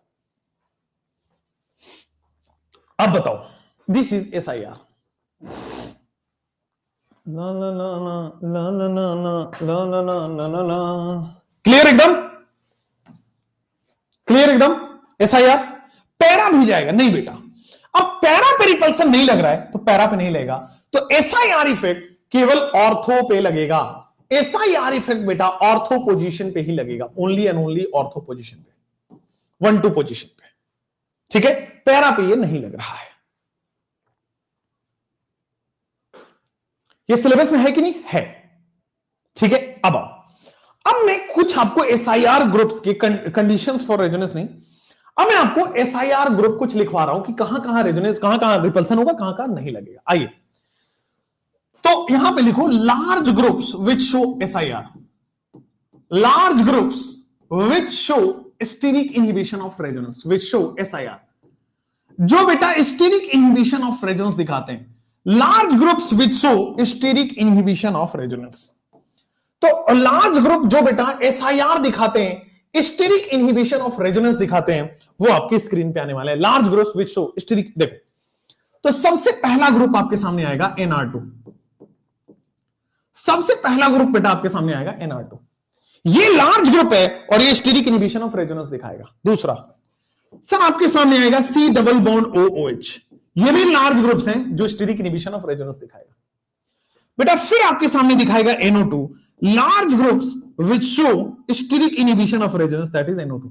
अब बताओ, दिस इज SIR। ला ला ला ला ला ला ला ला ला ला ला। क्लियर एकदम, क्लियर एकदम। SIR पैरा भी जाएगा नहीं बेटा, अब पैरा पे रिपल्सन नहीं लग रहा है तो पैरा पे नहीं लगेगा, तो SIR इफेक्ट केवल ऑर्थो पे लगेगा। SIR इफेक्ट बेटा ऑर्थो पोजीशन पे ही लगेगा, only and only ortho position पे, 1-2 पोजीशन पे, ठीक है। पैरा पे ये नहीं लग रहा है। ये सिलेबस में है कि नहीं है, ठीक है। अब मैं कुछ आपको SIR ग्रुप्स के कंडीशंस फॉर रेजोनेंस नहीं, अब मैं आपको SIR ग्रुप कुछ लिखवा रहा हूं कि कहां कहां रेजोनेंस, कहां कहां रिपल्सन होगा, कहां कहां नहीं लगेगा। आइए, तो यहां पे लिखो large groups which show SIR, large groups which show steric inhibition of resonance, which show SIR। जो बेटा स्टीरिक इनहिबिशन ऑफ रेजोनेंस दिखाते हैं, large groups which show steric inhibition of resonance. तो लार्ज ग्रुप जो बेटा SIR दिखाते हैं, stearic inhibition of resonance दिखाते हैं, वो आपकी स्क्रीन पे आने वाले हैं। Large groups which show steric, देखो तो सबसे पहला ग्रुप आपके सामने आएगा NR2। सबसे पहला ग्रुप बेटा आपके सामने आएगा NR2, ये लार्ज ग्रुप है और ये स्टीरिक इनहिबिशन ऑफ रेजोनेंस दिखाएगा। दूसरा सर आपके सामने आएगा C डबल बॉन्ड OOH, ये भी लार्ज ग्रुप्स हैं जो स्टीरिक इनहिबिशन ऑफ रेजोनेंस दिखाएगा बेटा। फिर आपके सामने दिखाएगा NO2, large groups which show steric inhibition of resonance, that is NO2।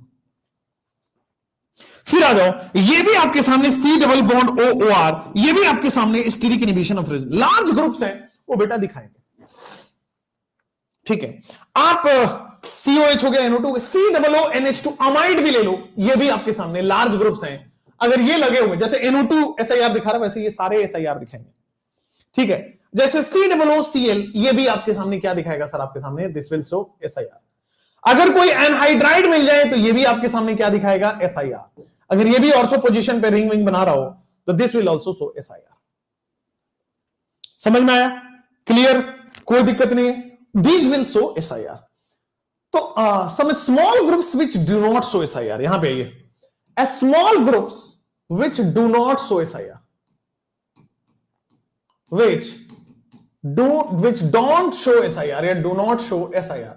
फिर आ जाओ, ये भी आपके सामने C डबल बॉन्ड OOR, ये भी आपके सामने steric inhibition of resonance, large groups हैं वो बेटा दिखाएंगे, ठीक है, आप COH हो गया NO2, COONH2 अमाइड भी ले लो, ये भी आपके सामने लार्ज ग्रुप्स हैं। अगर ये लगे हुए जैसे NO2 SIR दिखा रहा है, वैसे ये सारे SIR दिखाएंगे, ठीक है। जैसे COOCl, ये भी आपके सामने क्या दिखाएगा सर, आपके सामने दिस विल शो SIR। अगर कोई एनहाइड्राइड मिल जाए तो ये भी आपके सामने क्या दिखाएगा, SIR। अगर ये भी ऑर्थो पोजीशन पे रिंग विंग बना रहा हो तो this will also show SIR। समझ में आया, क्लियर, कोई दिक्कत नहीं है, दीज विल शो SIR। तो some small groups which do not show SIR, यहां पे आइए, a small groups which do not show SIR, which don't show SIR या do not show SIR,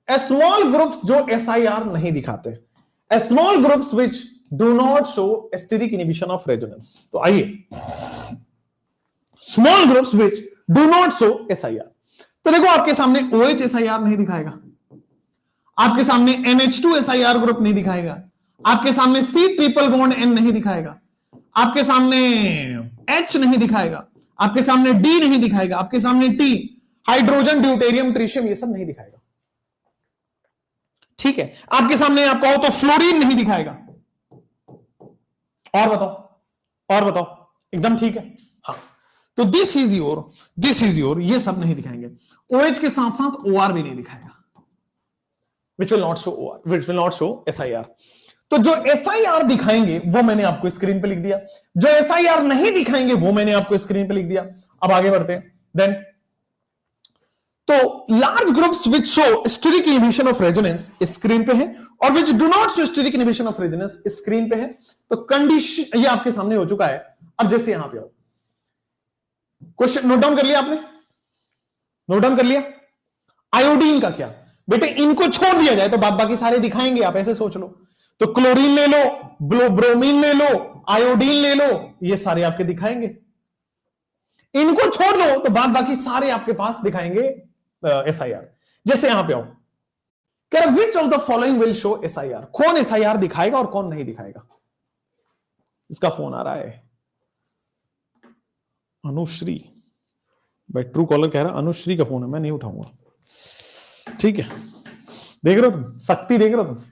a small groups जो SIR नहीं दिखाते, a small groups which do not show steric inhibition of resonance। तो आइए, small groups which do not show SIR, तो देखो आपके सामने OH SIR नहीं दिखाएगा, आपके सामने NH2 SIR ग्रुप नहीं दिखाएगा, आपके सामने C ट्रिपल बॉन्ड N नहीं दिखाएगा, आपके सामने H नहीं दिखाएगा, आपके सामने D नहीं दिखाएगा, आपके सामने T, हाइड्रोजन, ड्यूटेरियम, ट्रिशियम, ये सब नहीं दिखाएगा, ठीक है। आपके सामने आप कहो तो फ्लोरीन नहीं दिखाएगा। और बताओ, एकदम ठीक है, हाँ। तो दिस इज योर, ये सब नहीं दिखाएंगे। OH के साथ साथ OR भी नहीं दिखाएगा, which will not show OR, which will not show SIR। तो जो SIR दिखाएंगे वो मैंने आपको स्क्रीन पे लिख दिया, जो SIR नहीं दिखाएंगे वो मैंने आपको स्क्रीन पे लिख दिया। अब आगे बढ़ते हैं। देन तो large groups which show steric inhibition of resonance screen पे है, और which do not show steric inhibition of resonance screen पे है। तो कंडीशन ये आपके सामने हो चुका है। अब जैसे यहां पे आओ, क्वेश्चन नोट डाउन कर लिया आपने, नोट डाउन कर लिया। आयोडीन का क्या बेटे, इनको छोड़ दिया जाए तो बाद बाकी सारे दिखाएंगे, आप ऐसे सोच लो। तो क्लोरीन ले लो, ब्रोमीन ले लो, आयोडीन ले लो, ये सारे आपके दिखाएंगे। इनको छोड़ दो तो बाद बाकी सारे आपके पास दिखाएंगे SIR। जैसे यहां पे आओ, कह रहा विच of the following will show SIR, कौन SIR दिखाएगा और कौन नहीं दिखाएगा। इसका फोन आ रहा है, अनुश्री भाई, ट्रू कॉलर कह रहा अनुश्री का फोन है, मैं नहीं उठाऊंगा, ठीक है। देख रहे हो तुम, शक्ति देख रहे हो तुम,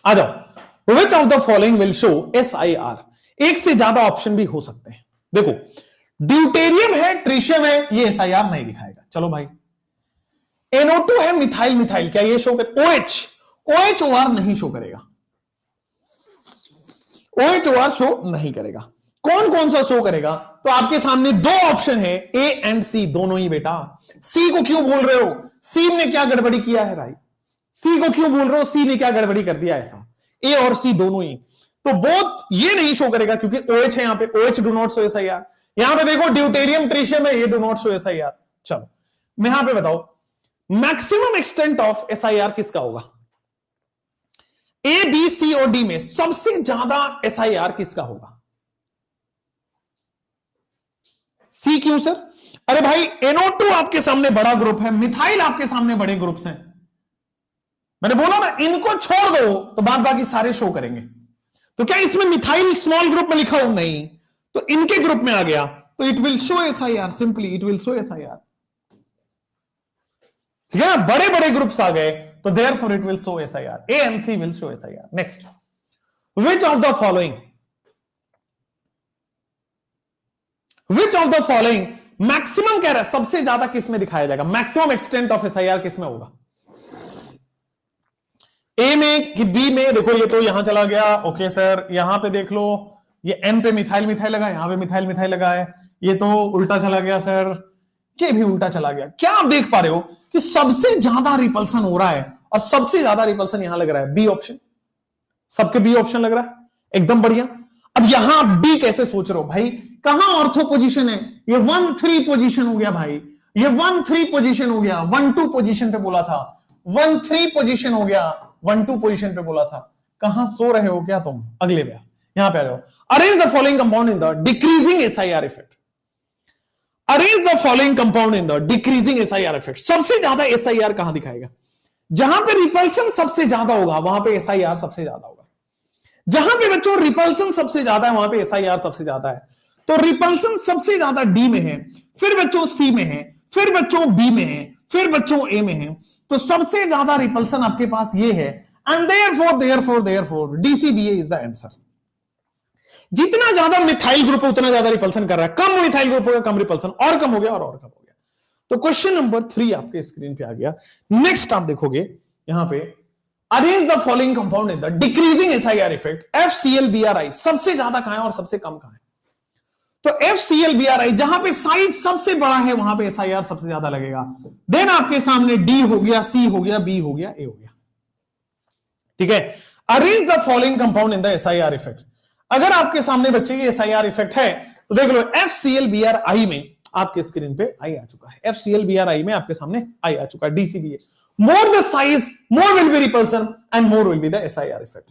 आ जाओ। विच of the following will show SIR, एक से ज्यादा ऑप्शन भी हो सकते हैं। देखो ड्यूटेरियम है, ट्रिशियम है, ये SIR नहीं दिखाएगा, चलो भाई। NO2 है, मिथाइल, क्या ये शो कर, OH OR नहीं शो करेगा, OH OR शो नहीं करेगा। कौन कौन सा शो करेगा, तो आपके सामने दो ऑप्शन है, A एंड C, दोनों ही बेटा। C को क्यों बोल रहे हो, C ने क्या गड़बड़ी किया है भाई, C को क्यों बोल रहे हो, C ने क्या गड़बड़ी कर दिया ऐसा, A और C दोनों ही। तो बोथ ये नहीं शो करेगा क्योंकि OH है यहां पे, OH do not show SIR। यहां पे देखो ड्यूटेरियम, ट्रिशियम है, ये डू नॉट शो SIR। चलो मैं यहां पे बताओ, मैक्सिमम एक्सटेंट ऑफ SIR किसका होगा, A B C और D में सबसे ज्यादा SIR किसका होगा। C क्यों सर, अरे भाई NO2 आपके सामने बड़ा ग्रुप है, मिथाइल आपके सामने बड़े ग्रुप्स हैं। मैंने बोला ना, इनको छोड़ दो तो बाद बाकी सारे शो करेंगे। तो क्या इसमें मिथाइल स्मॉल ग्रुप में लिखा हो, नहीं, तो इनके ग्रुप में आ गया तो it will show SIR, simply it will show SIR। ठीक है ना, बड़े बड़े ग्रुप्स आ गए तो therefore it will show SIR, A and C will show SIR। Next, which of the following maximum कह रहा है, सबसे ज्यादा किस में दिखाया जाएगा, मैक्सिमम एक्सटेंट ऑफ SIR किस में होगा, A में कि B में। देखो ये तो यहां चला गया, ओके सर, यहां पे देख लो, ये N पे मिथाइल लगा, यहां पे मिथाइल लगा है, ये तो उल्टा चला गया सर, ये भी उल्टा चला गया। क्या आप देख पा रहे हो कि सबसे ज्यादा रिपल्सन हो रहा है, और सबसे ज्यादा रिपल्सन यहां लग रहा है B ऑप्शन, सबके B ऑप्शन लग रहा है, एकदम बढ़िया। अब यहां आप B कैसे सोच रहे हो भाई, कहां ऑर्थो पोजीशन है, ये 1-3 पोजीशन हो गया भाई, ये 1-3 पोजीशन हो गया, 1-2 पोजीशन पे बोला था, 1-3 पोजीशन हो गया, 1-2 पोजीशन पे बोला था। कहां सो रहे हो क्या तुम, अगले में यहां पे आ जाओ। Arrange the following compound in the decreasing SIR effect, arrange the following compound in the decreasing SIR effect. सबसे ज्यादा SIR कहां दिखाएगा, जहां पे रिपल्सन सबसे ज्यादा होगा वहां पे SIR सबसे ज्यादा होगा। जहां पे बच्चों रिपल्सन सबसे ज्यादा है वहां पे SIR सबसे ज्यादा है। तो रिपल्सन सबसे ज्यादा D में है, फिर बच्चों C में है, फिर बच्चों B में है, फिर बच्चों ए में है, तो सबसे ज्यादा रिपल्सन आपके पास ये है, and therefore DCBA is the answer. जितना ज्यादा मिथाइल ग्रुप है उतना ज्यादा रिपल्सन कर रहा है, कम मिथाइल ग्रुप होगा कम रिपल्सन, और कम हो गया और कम हो गया। तो क्वेश्चन नंबर 3 आपके स्क्रीन पे आ गया। नेक्स्ट आप देखोगे यहां पे, arrange the following compound in the decreasing SIR effect. FClBrI सबसे ज्यादा कहां है और सबसे कम कहां है? तो FClBrI जहां पे साइज सबसे बड़ा है वहां पे SIR सबसे ज्यादा लगेगा। देन आपके सामने D हो गया, C हो गया, B हो गया, A हो गया। ठीक है, arrange the following compound in the SIR effect. अगर आपके सामने बच्चे की SIR इफेक्ट है तो देख लो, FClBrI में आपके स्क्रीन पे आई आ चुका है, FClBrI में आपके सामने आई आ चुका है, DCBA। More the size, more will be repulsion and more will be the SIR effect.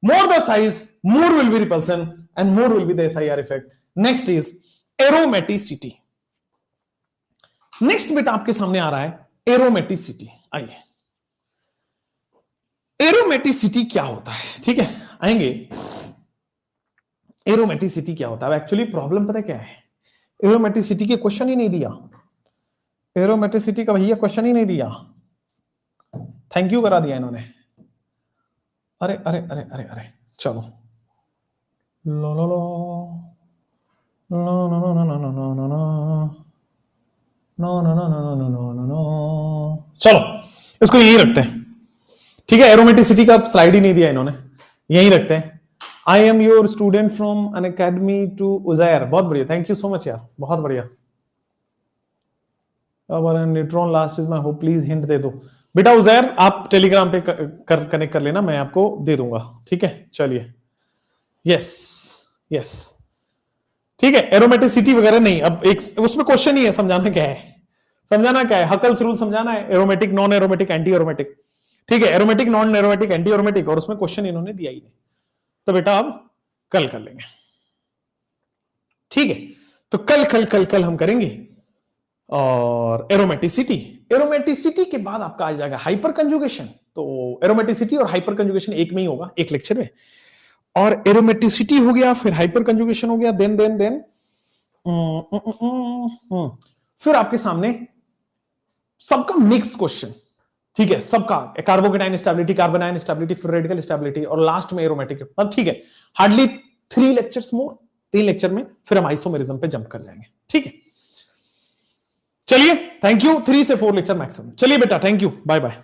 More the size, more will be repulsion and more will be the SIR effect. Next is aromaticity. Next bit आपके सामने आ रहा है aromaticity। आइए, aromaticity क्या होता है? ठीक है, आएंगे। aromaticity क्या होता है? एक्चुअली प्रॉब्लम पता क्या है, एरोमेटिसिटी के क्वेश्चन ही नहीं दिया, एरोमेटिसिटी का भैया क्वेश्चन ही नहीं दिया, थैंक यू करा दिया इन्होंने। अरे अरे अरे अरे अरे, चलो लो लो लो no no no no no no no no no no no no no no no no, चलो इसको यही रखते हैं। ठीक है, एरोमेटिसिटी का स्लाइड ही नहीं दिया इन्होंने, यही रखते हैं। I am your student from an academy to Uzair. बहुत बढ़िया, थैंक यू सो मच यार, बहुत बढ़िया। Neutron last is my hope, please hint दे दो बेटा। उजैर आप टेलीग्राम पे कनेक्ट कर लेना, मैं आपको दे दूंगा। ठीक है, चलिए, यस यस, ठीक है। एरोमेटिसिटी वगैरह नहीं, अब एक उसमें क्वेश्चन ही है, समझाना क्या है, समझाना क्या है, हकल्स रूल समझाना है, aromatic, non aromatic, anti aromatic. ठीक है, aromatic, non aromatic, anti aromatic, और उसमें क्वेश्चन इन्होंने दिया ही नहीं, तो बेटा अब कल कर लेंगे। ठीक है, तो कल कल कल कल हम करेंगे। और एरोमेटिसिटी, एरोमेटिसिटी के बाद आपका आ जाएगा हाइपर कंजुगेशन। तो एरोमेटिसिटी और हाइपर कंजुगेशन एक में ही होगा, एक लेक्चर में। और एरोमेटिसिटी हो गया, फिर हाइपर कंजुगेशन हो गया, देन फिर आपके सामने सबका मिक्स क्वेश्चन। ठीक है, सबका carbocation stability, carbon ion stability, फिर रेडिकल स्टेबिलिटी, और लास्ट में एरोमेटिक। ठीक है, हार्डली 3 लेक्चर्स मोर, 3 लेक्चर में फिर हम आइसोमेरिज्म पे जंप कर जाएंगे। ठीक है, चलिए, थैंक यू। 3 से 4 लेक्चर मैक्सिमम। चलिए बेटा, थैंक यू, बाय बाय।